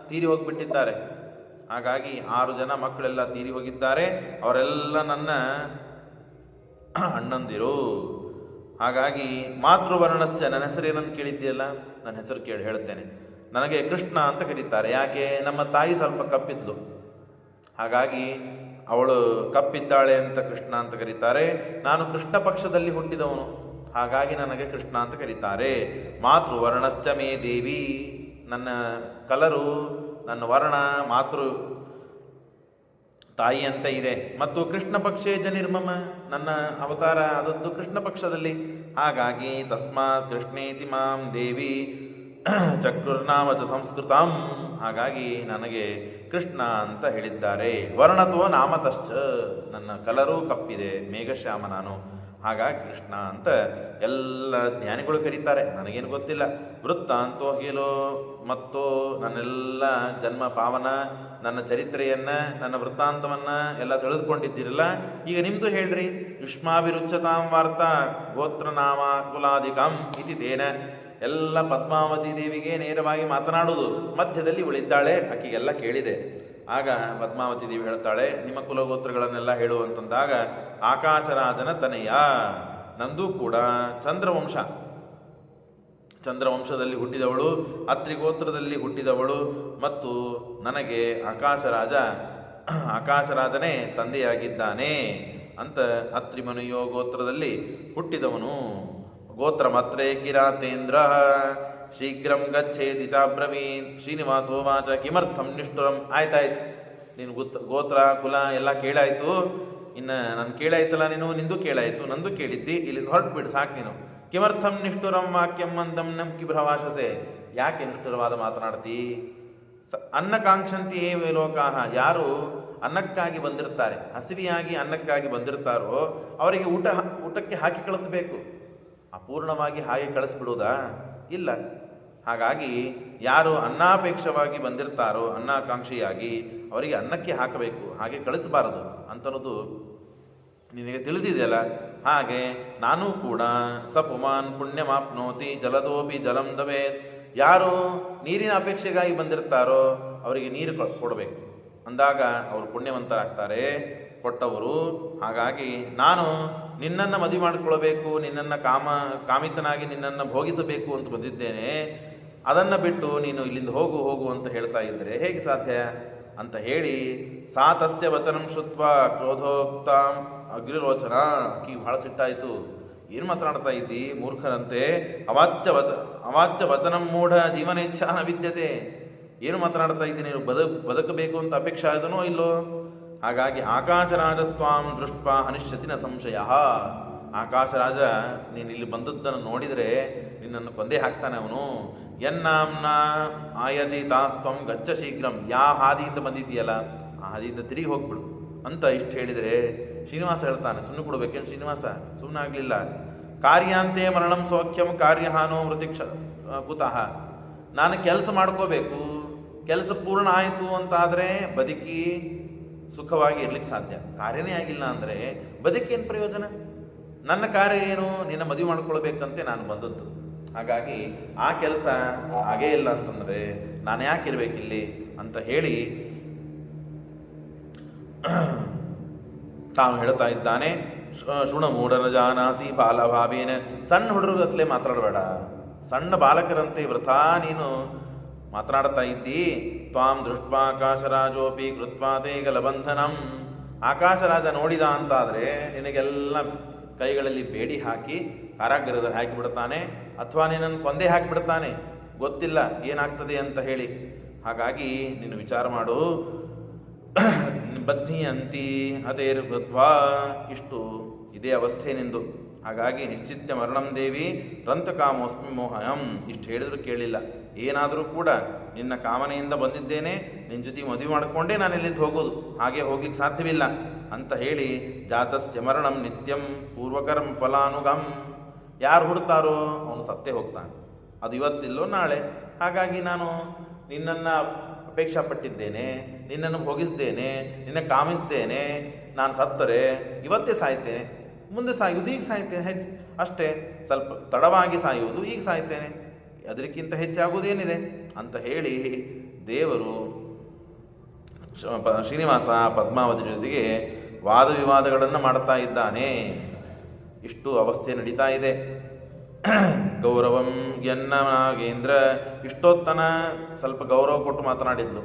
ತೀರಿ ಹೋಗಿಬಿಟ್ಟಿದ್ದಾರೆ. ಹಾಗಾಗಿ 6 ಜನ ಮಕ್ಕಳೆಲ್ಲ ತೀರಿ ಹೋಗಿದ್ದಾರೆ, ಅವರೆಲ್ಲ ನನ್ನ ಅಣ್ಣಂದಿರು. ಹಾಗಾಗಿ ಮಾತೃವರ್ಣಶ್ಚ, ನನ್ನ ಹೆಸರೇನಂತ ಕೇಳಿದ್ದೀಯಲ್ಲ, ನನ್ನ ಹೆಸರು ಕೇಳಿ ಹೇಳ್ತೇನೆ. ನನಗೆ ಕೃಷ್ಣ ಅಂತ ಕರೀತಾರೆ. ಯಾಕೆ? ನಮ್ಮ ತಾಯಿ ಸ್ವಲ್ಪ ಕಪ್ಪಿದ್ಲು, ಹಾಗಾಗಿ ಅವಳು ಕಪ್ಪಿದ್ದಾಳೆ ಅಂತ ಕೃಷ್ಣ ಅಂತ ಕರೀತಾರೆ. ನಾನು ಕೃಷ್ಣ ಪಕ್ಷದಲ್ಲಿ ಹುಟ್ಟಿದವನು, ಹಾಗಾಗಿ ನನಗೆ ಕೃಷ್ಣ ಅಂತ ಕರೀತಾರೆ. ಮಾತೃವರ್ಣಶ್ಚ ಮೇ ದೇವಿ, ನನ್ನ ಕಲರು, ನನ್ನ ವರ್ಣ ಮಾತೃ ತಾಯಿ ಅಂತ ಇದೆ. ಮತ್ತು ಕೃಷ್ಣ ಪಕ್ಷೇ ಜನಿರ್ಮಮ, ನನ್ನ ಅವತಾರ ಆದದ್ದು ಕೃಷ್ಣ ಪಕ್ಷದಲ್ಲಿ. ಹಾಗಾಗಿ ತಸ್ಮಾತ್ ಕೃಷ್ಣೇತಿ ಮಾಂ ದೇವಿ ಚಕ್ರುರ್ನಾಮ ಚ ಸಂಸ್ಕೃತಂ. ಹಾಗಾಗಿ ನನಗೆ ಕೃಷ್ಣ ಅಂತ ಹೇಳಿದ್ದಾರೆ. ವರ್ಣತೋ ನಾಮತಶ್ಚ, ನನ್ನ ಕಲರು ಕಪ್ಪಿದೆ, ಮೇಘಶ್ಯಾಮ ನಾನು, ಹಾಗಾಗಿ ಕೃಷ್ಣ ಅಂತ ಎಲ್ಲ ಜ್ಞಾನಿಗಳು ಕರೀತಾರೆ. ನನಗೇನು ಗೊತ್ತಿಲ್ಲ. ವೃತ್ತ ಅಂತೋ ಹೇಳೋ ಮತ್ತು ನನ್ನೆಲ್ಲ ಜನ್ಮ ಪಾವನ, ನನ್ನ ಚರಿತ್ರೆಯನ್ನು, ನನ್ನ ವೃತ್ತಾಂತವನ್ನು ಎಲ್ಲ ತಿಳಿದುಕೊಂಡಿದ್ದೀರಲ್ಲ. ಈಗ ನಿಮ್ಮದು ಹೇಳ್ರಿ. ಯುಷ್ಮಾಭಿರುಚ್ಯತಾಂ ವಾರ್ತಾ ಗೋತ್ರನಾಮ ಕುಲಾಧಿಕಂ ಇತಿ ತೇನ. ಎಲ್ಲ ಪದ್ಮಾವತಿ ದೇವಿಗೆ ನೇರವಾಗಿ ಮಾತನಾಡುವುದು. ಮಧ್ಯದಲ್ಲಿ ಉಳಿದ್ದಾಳೆ, ಆಕೆಗೆಲ್ಲ ಕೇಳಿದೆ. ಆಗ ಪದ್ಮಾವತಿ ದೇವಿ ಹೇಳ್ತಾಳೆ, ನಿಮ್ಮ ಕುಲಗೋತ್ರಗಳನ್ನೆಲ್ಲ ಹೇಳು ಅಂತಂದಾಗ, ಆಕಾಶರಾಜನ ತನೆಯ, ನಂದು ಕೂಡ ಚಂದ್ರವಂಶದಲ್ಲಿ ಹುಟ್ಟಿದವಳು, ಅತ್ರಿಗೋತ್ರದಲ್ಲಿ ಹುಟ್ಟಿದವಳು, ಮತ್ತು ನನಗೆ ಆಕಾಶರಾಜನೇ ತಂದೆಯಾಗಿದ್ದಾನೆ ಅಂತ. ಅತ್ರಿಮನುಯೋ ಗೋತ್ರದಲ್ಲಿ ಹುಟ್ಟಿದವನು. ಗೋತ್ರಮತ್ರೇ ಕಿರಾತೇಂದ್ರ ಶೀಘ್ರಂ ಗಚ್ಚೇತಿ ಚಾಬ್ರವೀನ್. ಶ್ರೀನಿವಾಸೋವಾಚ ಕಿಮರ್ಥಂ ನಿಷ್ಠುರಂ. ಆಯ್ತಾಯ್ತು, ನೀನು ಗೋತ್ರ ಕುಲ ಎಲ್ಲ ಕೇಳಾಯ್ತು, ಇನ್ನು ನಾನು ಕೇಳಾಯ್ತಲ್ಲ, ನೀನು ನಿಂದು ಕೇಳಾಯ್ತು, ನಂದು ಕೇಳಿದ್ದಿ, ಇಲ್ಲಿಂದ ಹೊರಟುಬಿಡು ಸಾಕು ನೀನು. ಕಿಮರ್ಥಂ ನಿಷ್ಠುರಂ ವಾಕ್ಯಂ ಮಂದಂ ನಂ ಕಿಭ್ರವಾಶಸೆ. ಯಾಕೆ ನಿಷ್ಠುರವಾದ ಮಾತನಾಡ್ತಿ? ಅನ್ನಕಾಂಕ್ಷಂತಿ ಏವ ಲೋಕಾಹ. ಯಾರು ಅನ್ನಕ್ಕಾಗಿ ಬಂದಿರ್ತಾರೆ, ಹಸಿವಿಯಾಗಿ ಅನ್ನಕ್ಕಾಗಿ ಬಂದಿರ್ತಾರೋ ಅವರಿಗೆ ಊಟಕ್ಕೆ ಹಾಕಿ ಕಳಿಸ್ಬೇಕು. ಅಪೂರ್ಣವಾಗಿ ಹಾಗೆ ಕಳಿಸ್ಬಿಡುವುದಾ? ಇಲ್ಲ. ಹಾಗಾಗಿ ಯಾರು ಅನ್ನಾಪೇಕ್ಷವಾಗಿ ಬಂದಿರ್ತಾರೋ, ಅನ್ನಾಕಾಂಕ್ಷಿಯಾಗಿ, ಅವರಿಗೆ ಅನ್ನಕ್ಕೆ ಹಾಕಬೇಕು, ಹಾಗೆ ಕಳಿಸಬಾರದು ಅಂತನ್ನೋದು ನಿನಗೆ ತಿಳಿದಿದೆಯಲ್ಲ. ಹಾಗೆ ನಾನು ಕೂಡ ಸಪುಮಾನ್ ಪುಣ್ಯಮಾಪ್ನೋತಿ ಜಲದೋಪಿ ಜಲಂ ದವೇತ್. ಯಾರು ನೀರಿನ ಅಪೇಕ್ಷೆಗಾಗಿ ಬಂದಿರ್ತಾರೋ ಅವರಿಗೆ ನೀರು ಕೊಡಬೇಕು ಅಂದಾಗ ಅವರು ಪುಣ್ಯವಂತರಾಗ್ತಾರೆ, ಕೊಟ್ಟವರು. ಹಾಗಾಗಿ ನಾನು ನಿನ್ನನ್ನು ಮದುವೆ ಮಾಡಿಕೊಳ್ಬೇಕು, ನಿನ್ನನ್ನು ಕಾಮಿತನಾಗಿ ನಿನ್ನನ್ನು ಭೋಗಿಸಬೇಕು ಅಂತ ಬಂದಿದ್ದೇನೆ. ಅದನ್ನು ಬಿಟ್ಟು ನೀನು ಇಲ್ಲಿಂದ ಹೋಗು ಅಂತ ಹೇಳ್ತಾ ಇದ್ದರೆ ಹೇಗೆ ಸಾಧ್ಯ ಅಂತ ಹೇಳಿ, ಸಾ ತಸ್ಯ ವಚನಂ ಶ್ರುತ್ವ ಕ್ರೋಧೋಕ್ತಾಂ ಅಗ್ನಿರೋಚನ. ಆಕೆಗೆ ಬಹಳ ಸಿಟ್ಟಾಯಿತು. ಏನು ಮಾತನಾಡ್ತಾ ಇದ್ದಿ ಮೂರ್ಖರಂತೆ? ಅವಾಚ್ಯ ವಚನಂ ಮೂಢ ಜೀವನೇಚ್ಛಾ ನ ವಿದ್ಯತೆ. ಏನು ಮಾತನಾಡ್ತಾ ಇದ್ದೀನಿ? ನೀನು ಬದುಕಬೇಕು ಅಂತ ಅಪೇಕ್ಷೆ ಆದನೋ ಇಲ್ಲೋ? ಹಾಗಾಗಿ ಆಕಾಶರಾಜಸ್ವಾಂ ದೃಷ್ಟ ಹನಿಷ್ಯತಿ ನ ಸಂಶಯ. ಆಕಾಶರಾಜ ನೀನು ಇಲ್ಲಿ ಬಂದದ್ದನ್ನು ನೋಡಿದರೆ ನಿನ್ನನ್ನು ಕೊಂದೇ ಹಾಕ್ತಾನೆ ಅವನು. ಎನ್ನಾಂನ ಆಯದಿ ತಾಸ್ತ್ವಂ ಗಚ್ಚ ಶೀಘ್ರಂ. ಯಾವ ಹಾದಿಯಿಂದ ಬಂದಿದ್ದೀಯಲ್ಲ ಆ ಹಾದಿಯಿಂದ ತಿರುಗಿ ಹೋಗ್ಬಿಡು ಅಂತ ಇಷ್ಟು ಹೇಳಿದರೆ ಶ್ರೀನಿವಾಸ ಹೇಳ್ತಾನೆ, ಸುಮ್ಮನೆ ಕೊಡ್ಬೇಕೇನು ಶ್ರೀನಿವಾಸ? ಸುಮ್ಮನೆ ಆಗಲಿಲ್ಲ. ಕಾರ್ಯಾಂತೆ ಮರಣಂ ಸೌಖ್ಯಂ ಕಾರ್ಯಹಾನೋ ವೃತಿಕ್ಷ ಕುತಃ. ನಾನು ಕೆಲಸ ಮಾಡ್ಕೋಬೇಕು, ಕೆಲಸ ಪೂರ್ಣ ಆಯಿತು ಅಂತಾದರೆ ಬದುಕಿ ಸುಖವಾಗಿ ಇರ್ಲಿಕ್ಕೆ ಸಾಧ್ಯ. ಕಾರ್ಯನೇ ಆಗಿಲ್ಲ ಅಂದರೆ ಬದುಕೇನು ಪ್ರಯೋಜನ? ನನ್ನ ಕಾರ್ಯ ಏನು? ನಿನ್ನ ಮದುವೆ ಮಾಡ್ಕೊಳ್ಬೇಕಂತೆ ನಾನು ಬಂದದ್ದು. ಹಾಗಾಗಿ ಆ ಕೆಲಸ ಹಾಗೇ ಇಲ್ಲ ಅಂತಂದರೆ ನಾನು ಯಾಕೆ ಇರಬೇಕಿಲ್ಲಿ ಅಂತ ಹೇಳಿ ತಾನು ಹೇಳ್ತಾ ಇದ್ದಾನೆ. ಶೃಣ ಮೂಢನ ಜಾನಾಸಿ ಬಾಲಭಾವೇನ. ಸಣ್ಣ ಹುಡುಗತ್ಲೆ ಮಾತಾಡಬೇಡ, ಸಣ್ಣ ಬಾಲಕರಂತೆ ವೃಥಾ ನೀನು ಮಾತನಾಡ್ತಾ ಇದ್ದಿ. ತ್ವಾಂ ದೃಷ್ಟ್ವಾ ಆಕಾಶರಾಜೋಪಿ ಕೃತ್ವಾ ತೇ ಗಲಬಂಧನಂ. ಆಕಾಶರಾಜ ನೋಡಿದ ಅಂತಾದರೆ ನಿನಗೆಲ್ಲ ಕೈಗಳಲ್ಲಿ ಬೇಡಿ ಹಾಕಿ ಕಾರಾಗೃಹದಲ್ಲಿ ಹಾಕಿಬಿಡ್ತಾನೆ, ಅಥವಾ ನಿನ್ನನ್ನು ಕೊಂದೇ ಹಾಕಿಬಿಡ್ತಾನೆ, ಗೊತ್ತಿಲ್ಲ ಏನಾಗ್ತದೆ ಅಂತ ಹೇಳಿ. ಹಾಗಾಗಿ ನೀನು ವಿಚಾರ ಮಾಡು. ಬದ್ನಿಯಂತಿ ಅದೇರು ಕೃತ್ವಾ. ಇಷ್ಟು ಇದೇ ಅವಸ್ಥೆ ನಿಂದು. ಹಾಗಾಗಿ ನಿಶ್ಚಿತ್ಯ ಮರಣಂ ದೇವಿ ರಂತಕಾಮೋಸ್ಮಿ ಮೋಹಯಂ. ಇಷ್ಟು ಹೇಳಿದ್ರು ಕೇಳಿಲ್ಲ. ಏನಾದರೂ ಕೂಡ ನಿನ್ನ ಕಾಮನೆಯಿಂದ ಬಂದಿದ್ದೇನೆ, ನಿನ್ನ ಜೊತೆ ಮದುವೆ ಮಾಡಿಕೊಂಡೇ ನಾನು ಇಲ್ಲಿಂದ ಹೋಗೋದು, ಹಾಗೆ ಹೋಗ್ಲಿಕ್ಕೆ ಸಾಧ್ಯವಿಲ್ಲ ಅಂತ ಹೇಳಿ ಜಾತಸ್ಯ ಮರಣಂ ನಿತ್ಯಂ ಪೂರ್ವಕರಂ ಫಲಾನುಗಂ. ಯಾರು ಹುಡ್ತಾರೋ ಅವನು ಸತ್ತೇ ಹೋಗ್ತಾನೆ, ಅದು ಇವತ್ತಿಲ್ಲೋ ನಾಳೆ. ಹಾಗಾಗಿ ನಾನು ನಿನ್ನನ್ನು ಅಪೇಕ್ಷಾ ಪಟ್ಟಿದ್ದೇನೆ, ನಿನ್ನನ್ನು ಭೋಗಿಸಿದ್ದೇನೆ, ನಿನ್ನ ಕಾಮಿಸಿದ್ದೇನೆ. ನಾನು ಸತ್ತರೆ ಇವತ್ತೇ ಸಾಯ್ತೇನೆ, ಮುಂದೆ ಸಾಯುವುದು ಈಗ ಸಾಯ್ತೇನೆ, ಅಷ್ಟೇ. ಸ್ವಲ್ಪ ತಡವಾಗಿ ಸಾಯುವುದು, ಈಗ ಸಾಯ್ತೇನೆ, ಅದಕ್ಕಿಂತ ಹೆಚ್ಚಾಗುವುದೇನಿದೆ ಅಂತ ಹೇಳಿ ದೇವರು ಶ್ರೀನಿವಾಸ ಪದ್ಮಾವತಿ ಜೊತೆಗೆ ವಾದ ವಿವಾದಗಳನ್ನು ಮಾಡ್ತಾ ಇದ್ದಾನೆ. ಇಷ್ಟು ಅವಸ್ಥೆ ನಡೀತಾ ಇದೆ. ಗೌರವಂ ಎನ್ನ ನಾಗೇಂದ್ರ. ಇಷ್ಟೊತ್ತನ ಸ್ವಲ್ಪ ಗೌರವ ಕೊಟ್ಟು ಮಾತನಾಡಿದ್ಲು,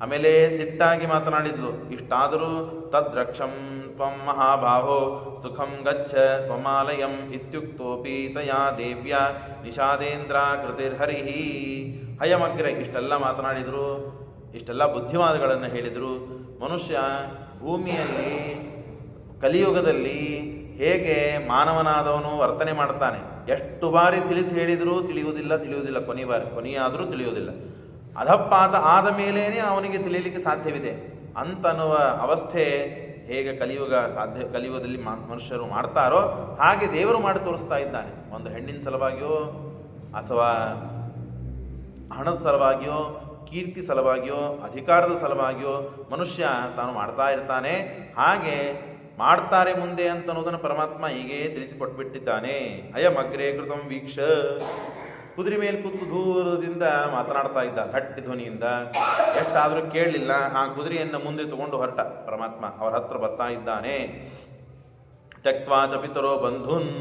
ಆಮೇಲೆ ಸಿಟ್ಟಾಗಿ ಮಾತನಾಡಿದ್ಲು. ಇಷ್ಟಾದರೂ ತದ್ರಕ್ಷಂ ತ್ವಂ ಮಹಾಬಾಹೋ ಸುಖಂ ಗಚ್ಚ ಸ್ವಮಾಲಯಂ ಇತ್ಯುಕ್ತೋಪಿ ತಯಾ ದೇವ್ಯ ನಿಷಾದೇಂದ್ರ ಕೃತಿರ್ಹರಿಹಿ. ಹಯಮಗ್ರೆ ಇಷ್ಟೆಲ್ಲ ಮಾತನಾಡಿದರು, ಇಷ್ಟೆಲ್ಲ ಬುದ್ಧಿವಾದಗಳನ್ನು ಹೇಳಿದರು. ಮನುಷ್ಯ ಭೂಮಿಯಲ್ಲಿ ಕಲಿಯುಗದಲ್ಲಿ ಹೇಗೆ ಮಾನವನಾದವನು ವರ್ತನೆ ಮಾಡ್ತಾನೆ, ಎಷ್ಟು ಬಾರಿ ತಿಳಿಸಿ ಹೇಳಿದರೂ ತಿಳಿಯುವುದಿಲ್ಲ, ಕೊನೆಯಾದರೂ ತಿಳಿಯುವುದಿಲ್ಲ. ಅಧಪಾತ ಆದ ಮೇಲೇನೆ ಅವನಿಗೆ ತಿಳಿಯಲಿಕ್ಕೆ ಸಾಧ್ಯವಿದೆ ಅಂತನ್ನುವ ಅವಸ್ಥೆ ಹೇಗೆ ಕಲಿಯುಗದಲ್ಲಿ ಮನುಷ್ಯರು ಮಾಡ್ತಾರೋ ಹಾಗೆ ದೇವರು ಮಾಡಿ ತೋರಿಸ್ತಾ ಇದ್ದಾನೆ. ಒಂದು ಹೆಣ್ಣಿನ ಸಲುವಾಗಿಯೋ ಅಥವಾ ಹಣದ ಸಲುವಾಗಿಯೋ ಕೀರ್ತಿ ಸಲುವಾಗಿಯೋ ಅಧಿಕಾರದ ಸಲುವಾಗಿಯೋ ಮನುಷ್ಯ ತಾನು ಮಾಡ್ತಾ ಇರ್ತಾನೆ. ಹಾಗೆ ಮಾಡ್ತಾರೆ ಮುಂದೆ ಅಂತ ಅನ್ನೋದನ್ನು ಪರಮಾತ್ಮ ಹೀಗೆ ತಿಳಿಸಿಕೊಟ್ಬಿಟ್ಟಿದ್ದಾನೆ. ಅಯಮಗ್ರೇ ಕೃತಂ ವೀಕ್ಷ. ಕುದುರೆ ಮೇಲೆ ಕೂತು ದೂರದಿಂದ ಮಾತನಾಡ್ತಾ ಇದ್ದ ಗಟ್ಟಿ ಧ್ವನಿಯಿಂದ. ಎಷ್ಟಾದರೂ ಕೇಳಲಿಲ್ಲ. ಆ ಕುದುರೆಯನ್ನು ಮುಂದೆ ತಗೊಂಡು ಹೊರಟ ಪರಮಾತ್ಮ ಅವರ ಹತ್ರ ಬರ್ತಾ ಇದ್ದಾನೆ. ತ್ಯಕ್ವಾ ಚ ಪಿತರೋ ಬಂಧುನ್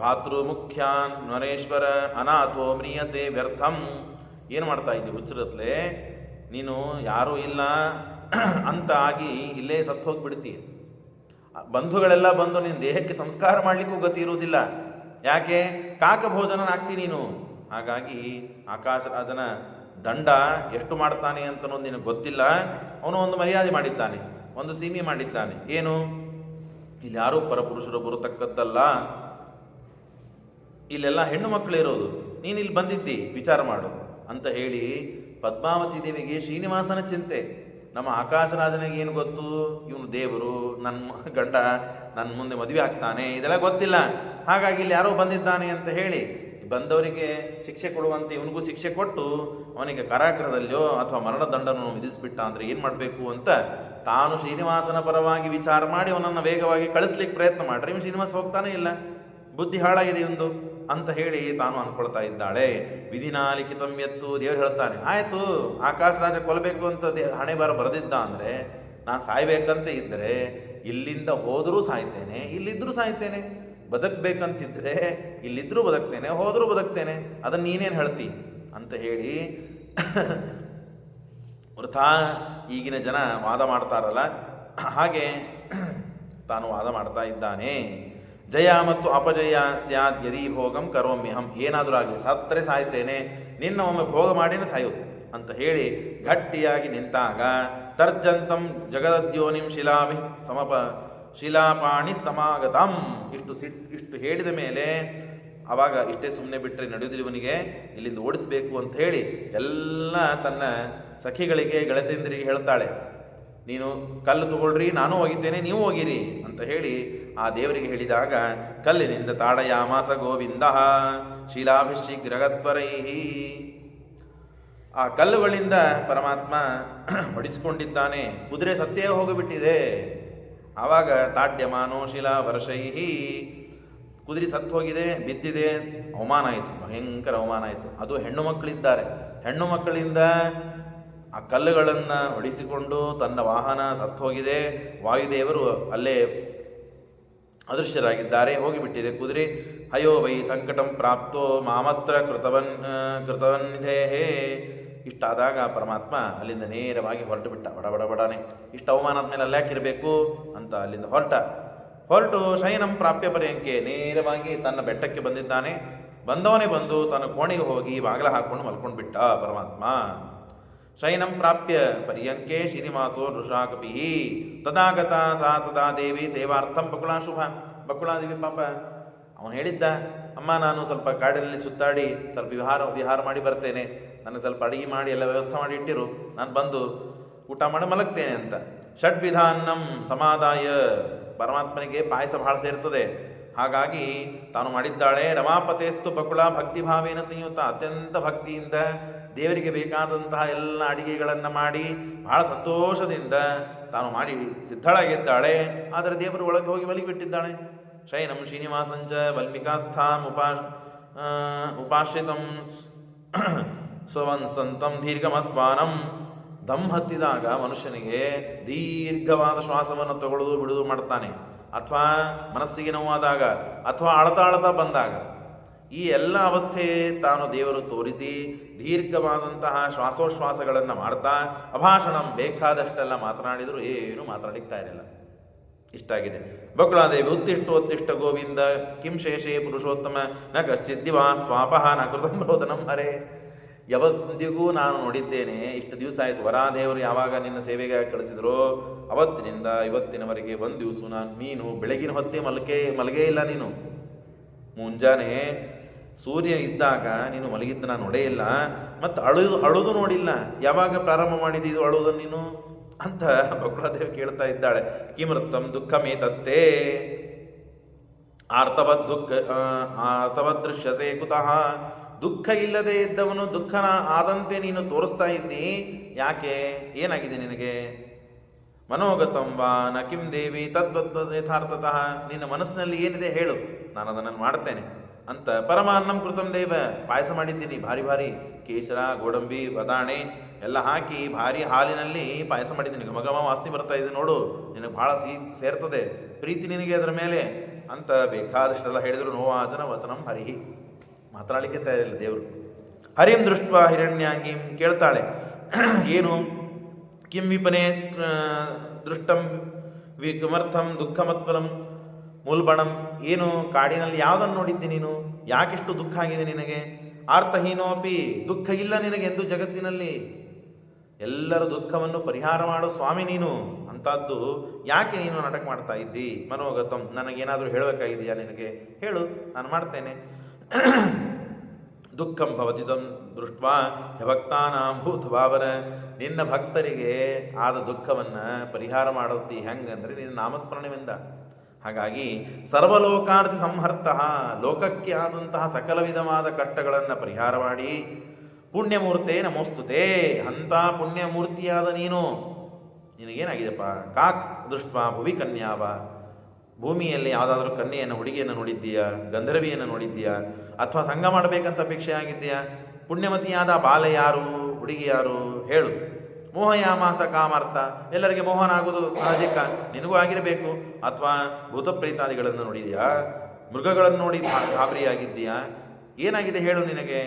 ಭಾತೃ ಮುಖ್ಯಾನ್ ನರೇಶ್ವರ ಅನಾಥೋ ಮ್ರಿಯಸೆ ವ್ಯರ್ಥಂ. ಏನು ಮಾಡ್ತಾ ಇದ್ದಿ ಹುಚ್ಚರತ್ಲೆ, ನೀನು ಯಾರೂ ಇಲ್ಲ ಅಂತ ಆಗಿ ಇಲ್ಲೇ ಸತ್ತು ಹೋಗಿಬಿಡ್ತಿ. ಬಂಧುಗಳೆಲ್ಲ ಬಂದು ನಿನ್ನ ದೇಹಕ್ಕೆ ಸಂಸ್ಕಾರ ಮಾಡಲಿಕ್ಕೂ ಗತಿ ಇರುವುದಿಲ್ಲ. ಯಾಕೆ? ಕಾಕಭೋಜನಾಗ್ತಿ ನೀನು. ಹಾಗಾಗಿ ಆಕಾಶರಾಜನ ದಂಡ ಎಷ್ಟು ಮಾಡ್ತಾನೆ ಅಂತನೋದು ನಿನಗೆ ಗೊತ್ತಿಲ್ಲ. ಅವನು ಒಂದು ಮರ್ಯಾದೆ ಮಾಡಿದ್ದಾನೆ, ಒಂದು ಸೀಮೆ ಮಾಡಿದ್ದಾನೆ. ಏನು? ಇಲ್ಲಿ ಯಾರೂ ಪರಪುರುಷರು ಬರತಕ್ಕದ್ದಲ್ಲ, ಇಲ್ಲೆಲ್ಲ ಹೆಣ್ಣು ಮಕ್ಕಳು ಇರೋದು, ನೀನು ಇಲ್ಲಿ ಬಂದಿದ್ದಿ, ವಿಚಾರ ಮಾಡು ಅಂತ ಹೇಳಿ ಪದ್ಮಾವತಿ ದೇವಿಗೆ ಶ್ರೀನಿವಾಸನ ಚಿಂತೆ. ನಮ್ಮ ಆಕಾಶರಾಜನಿಗೆ ಏನು ಗೊತ್ತು? ಇವನು ದೇವರು, ನನ್ನ ಗಂಡ ನನ್ನ ಮುಂದೆ ಮದುವೆ ಆಗ್ತಾನೆ, ಇದೆಲ್ಲ ಗೊತ್ತಿಲ್ಲ. ಹಾಗಾಗಿ ಇಲ್ಲಿ ಯಾರೋ ಬಂದಿದ್ದಾನೆ ಅಂತ ಹೇಳಿ ಬಂದವರಿಗೆ ಶಿಕ್ಷೆ ಕೊಡುವಂತೆ ಇವನಿಗೂ ಶಿಕ್ಷೆ ಕೊಟ್ಟು ಅವನಿಗೆ ಕಾರಾಗೃಹದಲ್ಲಿಯೋ ಅಥವಾ ಮರಣದಂಡನೂ ವಿಧಿಸಿಬಿಟ್ಟ ಅಂದರೆ ಏನು ಮಾಡಬೇಕು ಅಂತ ತಾನು ಶ್ರೀನಿವಾಸನ ಪರವಾಗಿ ವಿಚಾರ ಮಾಡಿ ಅವನನ್ನು ವೇಗವಾಗಿ ಕಳಿಸ್ಲಿಕ್ಕೆ ಪ್ರಯತ್ನ ಮಾಡ್ರೆ ಇವನು ಶ್ರೀನಿವಾಸ ಹೋಗ್ತಾನೆ ಇಲ್ಲ, ಬುದ್ಧಿ ಹಾಳಾಗಿದೆ ಇವಂದು ಅಂತ ಹೇಳಿ ತಾನು ಅಂದ್ಕೊಳ್ತಾ ಇದ್ದಾಳೆ. ವಿಧಿನಾಲಿಖಿತಂ ಎತ್ತು. ದೇವರು ಹೇಳ್ತಾನೆ, ಆಯಿತು ಆಕಾಶರಾಜ ಕೊಲ್ಲಬೇಕು ಅಂತ ಹಣೆ ಬಾರ ಬರೆದಿದ್ದ ಅಂದರೆ ನಾನು ಸಾಯ್ಬೇಕಂತ ಇದ್ದರೆ ಇಲ್ಲಿಂದ ಹೋದರೂ ಸಾಯ್ತೇನೆ, ಇಲ್ಲಿದ್ದರೂ ಸಾಯ್ತೇನೆ. ಬದುಕಬೇಕಂತಿದ್ರೆ ಇಲ್ಲಿದ್ದರೂ ಬದುಕ್ತೇನೆ, ಹೋದರೂ ಬದುಕ್ತೇನೆ, ಅದನ್ನು ನೀನೇನು ಹೇಳ್ತಿ ಅಂತ ಹೇಳಿ ವೃಥಾ ಈಗಿನ ಜನ ವಾದ ಮಾಡ್ತಾರಲ್ಲ ಹಾಗೆ ತಾನು ವಾದ ಮಾಡ್ತಾ ಇದ್ದಾನೆ. ಜಯ ಮತ್ತು ಅಪಜಯ ಸ್ಯಾದ್ ಯದಿ ಭೋಗಂ ಕರೋಮ್ಯಹಂ. ಏನಾದರೂ ಆಗಲಿ ಸತ್ತರೆ ಸಾಯ್ತೇನೆ, ನಿನ್ನ ಒಮ್ಮೆ ಭೋಗ ಮಾಡಿನೇ ಸಾಯೋದು ಅಂತ ಹೇಳಿ ಗಟ್ಟಿಯಾಗಿ ನಿಂತಾಗ ತರ್ಜಂತಂ ಜಗದದ್ಯೋನಿಂ ಶಿಲಾಪಾಣಿ ಸಮಾಗತಂ. ಇಷ್ಟು ಹೇಳಿದ ಮೇಲೆ ಆವಾಗ ಇಷ್ಟೇ ಸುಮ್ಮನೆ ಬಿಟ್ಟರೆ ನಡೆಯುವುದಿಲ್ಲ ಇವನಿಗೆ, ಇಲ್ಲಿಂದ ಓಡಿಸಬೇಕು ಅಂತ ಹೇಳಿ ಎಲ್ಲ ತನ್ನ ಸಖಿಗಳಿಗೆ ಗೆಳತಿಯಂದರಿಗೆ ಹೇಳ್ತಾಳೆ, ನೀನು ಕಲ್ಲು ತಗೊಳ್ರಿ, ನಾನು ಹೋಗಿದ್ದೇನೆ, ನೀವು ಹೋಗಿರಿ ಅಂತ ಹೇಳಿ ಆ ದೇವರಿಗೆ ಹೇಳಿದಾಗ ಕಲ್ಲಿನಿಂದ ತಾಡಯಾಮಾಸ ಗೋವಿಂದ ಶೀಲಾಭಿಷಿಗ್ರಗತ್ವರೈಹಿ. ಆ ಕಲ್ಲುಗಳಿಂದ ಪರಮಾತ್ಮ ಹೊಡಿಸಿಕೊಂಡಿದ್ದಾನೆ. ಕುದುರೆ ಸತ್ತೇ ಹೋಗಿಬಿಟ್ಟಿದೆ. ಆವಾಗ ತಾಡ್ಯಮಾನೋ ಶಿಲಾ ವರ್ಷೈಹಿ. ಕುದುರೆ ಸತ್ತು ಹೋಗಿದೆ, ಬಿದ್ದಿದೆ, ಅವಮಾನ ಆಯಿತು, ಭಯಂಕರ ಅವಮಾನ ಆಯಿತು. ಅದು ಹೆಣ್ಣು ಮಕ್ಕಳಿದ್ದಾರೆ. ಹೆಣ್ಣು ಮಕ್ಕಳಿಂದ ಆ ಕಲ್ಲುಗಳನ್ನು ಹೊಡಿಸಿಕೊಂಡು ತನ್ನ ವಾಹನ ಸತ್ತು ಹೋಗಿದೆ, ವಾಯುದೇವರು ಅಲ್ಲೇ ಅದೃಶ್ಯರಾಗಿದ್ದಾರೆ, ಹೋಗಿಬಿಟ್ಟಿದೆ ಕುದುರೆ. ಅಯ್ಯೋ ವೈ ಸಂಕಟಂ ಪ್ರಾಪ್ತೋ ಮಾಮತ್ರ ಕೃತವನ್ನಿಧೇಹೇ. ಇಷ್ಟಾದಾಗ ಪರಮಾತ್ಮ ಅಲ್ಲಿಂದ ನೇರವಾಗಿ ಹೊರಟು ಬಿಟ್ಟ. ಬಡಾನೆ ಇಷ್ಟು ಅವಮಾನದ ಮೇಲೆ ಅಲ್ಲಾಕಿರಬೇಕು ಅಂತ ಅಲ್ಲಿಂದ ಹೊರಟು ಶಯನಂ ಪ್ರಾಪ್ಯ ಪರ್ಯಂಕೆ ನೇರವಾಗಿ ತನ್ನ ಬೆಟ್ಟಕ್ಕೆ ಬಂದಿದ್ದಾನೆ. ಬಂದವನೇ ಬಂದು ತನ್ನ ಕೋಣೆಗೆ ಹೋಗಿ ಬಾಗಿಲ ಹಾಕೊಂಡು ಮಲ್ಕೊಂಡು ಬಿಟ್ಟ ಪರಮಾತ್ಮ. ಶಯನಂ ಪ್ರಾಪ್ಯ ಪರ್ಯಂಕೆ ಶ್ರೀನಿವಾಸೋ ನೃಷಾಕಪಿ ತದಾಗತ ಸಾ ತದಾ ದೇವಿ ಸೇವಾರ್ಥಂ ಬಕುಳಾಶುಭ. ಬಕುಳಾದೇವಿ ಪಾಪ ಅವನು ಹೇಳಿದ್ದ, ಅಮ್ಮ ನಾನು ಸ್ವಲ್ಪ ಕಾಡಿನಲ್ಲಿ ಸುತ್ತಾಡಿ ಸ್ವಲ್ಪ ವಿಹಾರ ಮಾಡಿ ಬರ್ತೇನೆ, ನನಗೆ ಸ್ವಲ್ಪ ಅಡಿಗೆ ಮಾಡಿ ಎಲ್ಲ ವ್ಯವಸ್ಥೆ ಮಾಡಿ ಇಟ್ಟಿರು, ನಾನು ಬಂದು ಊಟ ಮಾಡಿ ಮಲಗ್ತೇನೆ ಅಂತ. ಷಡ್ವಿಧಾನ್ನಂ ಸಮಾದಾಯ. ಪರಮಾತ್ಮನಿಗೆ ಪಾಯಸ ಬಹಳ ಸೇರ್ತದೆ, ಹಾಗಾಗಿ ತಾನು ಮಾಡಿದ್ದಾಳೆ. ರಮಾಪತೇಸ್ತು ಬಕುಳ ಭಕ್ತಿಭಾವೇನ ಸಂಯುತ. ಅತ್ಯಂತ ಭಕ್ತಿಯಿಂದ ದೇವರಿಗೆ ಬೇಕಾದಂತಹ ಎಲ್ಲ ಅಡಿಗೆಗಳನ್ನು ಮಾಡಿ ಬಹಳ ಸಂತೋಷದಿಂದ ತಾನು ಮಾಡಿ ಸಿದ್ಧಳಾಗಿದ್ದಾಳೆ. ಆದರೆ ದೇವರು ಒಳಗೆ ಹೋಗಿ ಮಲಗಿಬಿಟ್ಟಿದ್ದಾಳೆ. ಶಯನಂ ಶ್ರೀನಿವಾಸಂಚ ವಲ್ಮಿಕಾಸ್ಥಾಂ ಉಪಾಶ್ರಿತಂ ಸ್ವವನ್ಸಂತಂ ದೀರ್ಘಮಸ್ವಾನಂ. ದಮ್ ಹತ್ತಿದಾಗ ಮನುಷ್ಯನಿಗೆ ದೀರ್ಘವಾದ ಶ್ವಾಸವನ್ನು ತಗೊಳ್ಳೋದು ಬಿಡುವುದು ಮಾಡ್ತಾನೆ, ಅಥವಾ ಮನಸ್ಸಿಗೆ ನೋವಾದಾಗ, ಅಥವಾ ಅಳತಾ ಬಂದಾಗ. ಈ ಎಲ್ಲ ಅವಸ್ಥೆ ತಾನು ದೇವರು ತೋರಿಸಿ ದೀರ್ಘವಾದಂತಹ ಶ್ವಾಸೋಶ್ವಾಸಗಳನ್ನು ಮಾಡ್ತಾ ಅಭಾಷಣಂ ಬೇಕಾದಷ್ಟೆಲ್ಲ ಮಾತನಾಡಿದರೂ ಏನು ಮಾತನಾಡಿಕ್ತಾ ಇರಲಿಲ್ಲ. ಇಷ್ಟಾಗಿದೆ. ಬಕುಳಾದೇವಿ ಉತ್ತಿಷ್ಟ ಗೋವಿಂದ ಕಿಂ ಶೇಷೇ ಪುರುಷೋತ್ತಮ ನ ಕಶ್ಚಿದ್ದಿವಾ ಸ್ವಾಪಹ ನ ಕೃತಂ ರೋದನಂ ಹರೇ. ಯಾವತ್ತಿಗೂ ನಾನು ನೋಡಿದ್ದೇನೆ, ಇಷ್ಟು ದಿವಸ ಆಯಿತು, ವರಾದೇವರು ಯಾವಾಗ ನಿನ್ನ ಸೇವೆಗೆ ಕಳಿಸಿದ್ರೋ ಅವತ್ತಿನಿಂದ ಇವತ್ತಿನವರೆಗೆ ಒಂದು ದಿವಸ ನೀನು ಬೆಳಗಿನ ಹೊತ್ತೇ ಮಲಗೇ ಇಲ್ಲ. ನೀನು ಮುಂಜಾನೆ ಸೂರ್ಯ ಇದ್ದಾಗ ನೀನು ಮಲಗಿದ್ದು ನಾನು ನೋಡೇ ಇಲ್ಲ, ಮತ್ತು ಅಳುದು ನೋಡಿಲ್ಲ. ಯಾವಾಗ ಪ್ರಾರಂಭ ಮಾಡಿದ್ದು ಅಳುವುದನ್ನು ನೀನು ಅಂತ ಬಕುಳಾದೇವಿ ಕೇಳ್ತಾ ಇದ್ದಾಳೆ. ಕಿಮೃತಂ ದುಃಖಮೇತತ್ತೇ ಆರ್ತವದ್ ದೃಶ್ಯತೆ ಕುತಃ. ದುಃಖ ಇಲ್ಲದೆ ಇದ್ದವನು ದುಃಖನ ಆದಂತೆ ನೀನು ತೋರಿಸ್ತಾ ಇದ್ದಿ, ಯಾಕೆ? ಏನಾಗಿದೆ ನಿನಗೆ? ಮನೋಗತಂ ವಾ ನ ಕಿಂ ದೇವಿ ತದ್ವದ್ ಯಥಾರ್ಥತಃ. ನಿನ್ನ ಮನಸ್ಸಿನಲ್ಲಿ ಏನಿದೆ ಹೇಳು, ನಾನು ಅದನ್ನು ಮಾಡ್ತೇನೆ ಅಂತ. ಪರಮಾನ್ನಂ ಕೃತಂ ದೇವ. ಪಾಯಸ ಮಾಡಿದ್ದೀನಿ ಭಾರಿ ಕೇಸರ, ಗೋಡಂಬಿ, ಬದಾಣೆ ಎಲ್ಲ ಹಾಕಿ ಭಾರಿ ಹಾಲಿನಲ್ಲಿ ಪಾಯಸ ಮಾಡಿದ್ದೀನಿ. ಘಮಘಮ ವಾಸನೆ ಬರ್ತಾ ಇದೆ ನೋಡು, ನಿನಗೆ ಭಾಳ ಸೇರ್ತದೆ, ಪ್ರೀತಿ ನಿನಗೆ ಅದರ ಮೇಲೆ ಅಂತ ಬೇಕಾದಷ್ಟೆಲ್ಲ ಹೇಳಿದರು. ನೋವಾಚನ ವಚನಂ ಹರಿಹಿ. ಮಾತಾಡಲಿಕ್ಕೆ ತಯಾರಿಲ್ಲ ದೇವರು. ಹರಿಂ ದೃಷ್ಟ ಹಿರಣ್ಯಾಂಗಿಂ ಕೇಳ್ತಾಳೆ, ಏನು? ಕಿಂ ವಿಪನೇ ದೃಷ್ಟಂ ವಿಕಮರ್ಥಂ ದುಃಖಮತ್ವಲಂ ಮೂಲ್ಬಣಂ. ಏನು ಕಾಡಿನಲ್ಲಿ ಯಾವುದನ್ನು ನೋಡಿದ್ದಿ ನೀನು? ಯಾಕೆಷ್ಟು ದುಃಖ ಆಗಿದೆ ನಿನಗೆ? ಆರ್ತಹೀನೋಪಿ. ದುಃಖ ಇಲ್ಲ ನಿನಗೆ ಎಂದು ಜಗತ್ತಿನಲ್ಲಿ. ಎಲ್ಲರ ದುಃಖವನ್ನು ಪರಿಹಾರ ಮಾಡೋ ಸ್ವಾಮಿ ನೀನು. ಅಂಥದ್ದು ಯಾಕೆ ನೀನು ನಾಟಕ ಮಾಡ್ತಾ ಇದ್ದಿ? ಮನೋಗತಂ. ನನಗೇನಾದರೂ ಹೇಳಬೇಕಾಗಿದೆಯಾ ನಿನಗೆ? ಹೇಳು, ನಾನು ಮಾಡ್ತೇನೆ. ದುಃಖಂ ಭವತಿ ತಂ ದೃಷ್ಟ ಭಕ್ತಾನಾಂ ಭೂತ ಭಾವನ. ನಿನ್ನ ಭಕ್ತರಿಗೆ ಆದ ದುಃಖವನ್ನು ಪರಿಹಾರ ಮಾಡುತ್ತಿ ಹೆಂಗಂದ್ರೆ ನಿನ್ನ ನಾಮಸ್ಮರಣೆಯಿಂದ. ಹಾಗಾಗಿ ಸರ್ವಲೋಕಾರ್ಥ ಸಂಹರ್ತ. ಲೋಕಕ್ಕೆ ಆದಂತಹ ಸಕಲ ವಿಧವಾದ ಕಷ್ಟಗಳನ್ನು ಪರಿಹಾರ ಮಾಡಿ ಪುಣ್ಯಮೂರ್ತೆ ನಮೋಸ್ತುತೆ. ಅಂಥ ಪುಣ್ಯಮೂರ್ತಿಯಾದ ನೀನು, ನಿನಗೇನಾಗಿದೆಪ್ಪ? ಕಾಕ್ ದೃಷ್ಟ ಭುವಿ ಕನ್ಯಾವ. ಭೂಮಿಯಲ್ಲಿ ಯಾವುದಾದ್ರೂ ಕನ್ಯೆಯನ್ನು, ಹುಡುಗಿಯನ್ನು ನೋಡಿದ್ದೀಯಾ? ಗಂಧರ್ವಿಯನ್ನು ನೋಡಿದ್ದೀಯಾ? ಅಥವಾ ಸಂಘ ಮಾಡಬೇಕಂತ ಅಪೇಕ್ಷೆ ಆಗಿದ್ದೀಯಾ? ಪುಣ್ಯಮತಿಯಾದ ಬಾಲೆ ಯಾರು, ಹುಡುಗಿ ಯಾರು ಹೇಳು. ಮೋಹಯಾಮಾಸ ಕಾಮಾರ್ಥ. ಎಲ್ಲರಿಗೆ ಮೋಹನ ಆಗೋದು ಸಹಜಿಕ, ನಿನಗೂ ಆಗಿರಬೇಕು. ಅಥವಾ ಭೂತಪ್ರೇತಾದಿಗಳನ್ನು ನೋಡಿದೆಯಾ? ಮೃಗಗಳನ್ನು ನೋಡಿ ಗಾಬರಿಯಾಗಿದ್ದೀಯಾ? ಏನಾಗಿದೆ ಹೇಳು ನಿನಗೆ?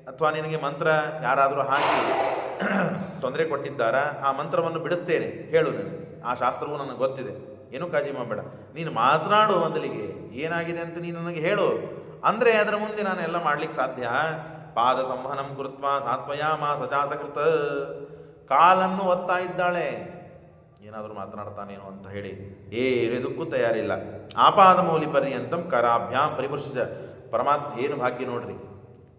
ಅಥವಾ ನಿನಗೆ ಮಂತ್ರ ಯಾರಾದರೂ ಹಾಕಿ ತೊಂದರೆ ಕೊಟ್ಟಿದ್ದಾರಾ? ಆ ಮಂತ್ರವನ್ನು ಬಿಡಿಸ್ತೇನೆ, ಹೇಳು ನನಗೆ. ಆ ಶಾಸ್ತ್ರವೂ ನನಗೆ ಗೊತ್ತಿದೆ, ಏನೂ ಕಾಳಜಿ ಮಾಡಬೇಡ. ನೀನು ಮಾತನಾಡು, ಮೊದಲಿಗೆ ಏನಾಗಿದೆ ಅಂತ ನೀನು ನನಗೆ ಹೇಳು. ಅಂದರೆ ಅದರ ಮುಂದೆ ನಾನು ಎಲ್ಲ ಮಾಡ್ಲಿಕ್ಕೆ ಸಾಧ್ಯ. ಪಾದ ಸಂವಹನಂ ಕೃತ್ವ ಸಾತ್ವಯಾಮ ಸಚಾಸಕೃತ. ಕಾಲನ್ನು ಒತ್ತಾ ಇದ್ದಾಳೆ, ಏನಾದರೂ ಮಾತನಾಡ್ತಾನೇನೋ ಅಂತ ಹೇಳಿ ಏನಿದಕ್ಕೂ ತಯಾರಿಲ್ಲ. ಆಪಾದ ಮೌಲಿ ಪರ್ಯಂತಂ ಕರಾಭ್ಯಾಂ ಪರಿಮರ್ಶಿಸ. ಏನು ಭಾಗ್ಯ ನೋಡ್ರಿ,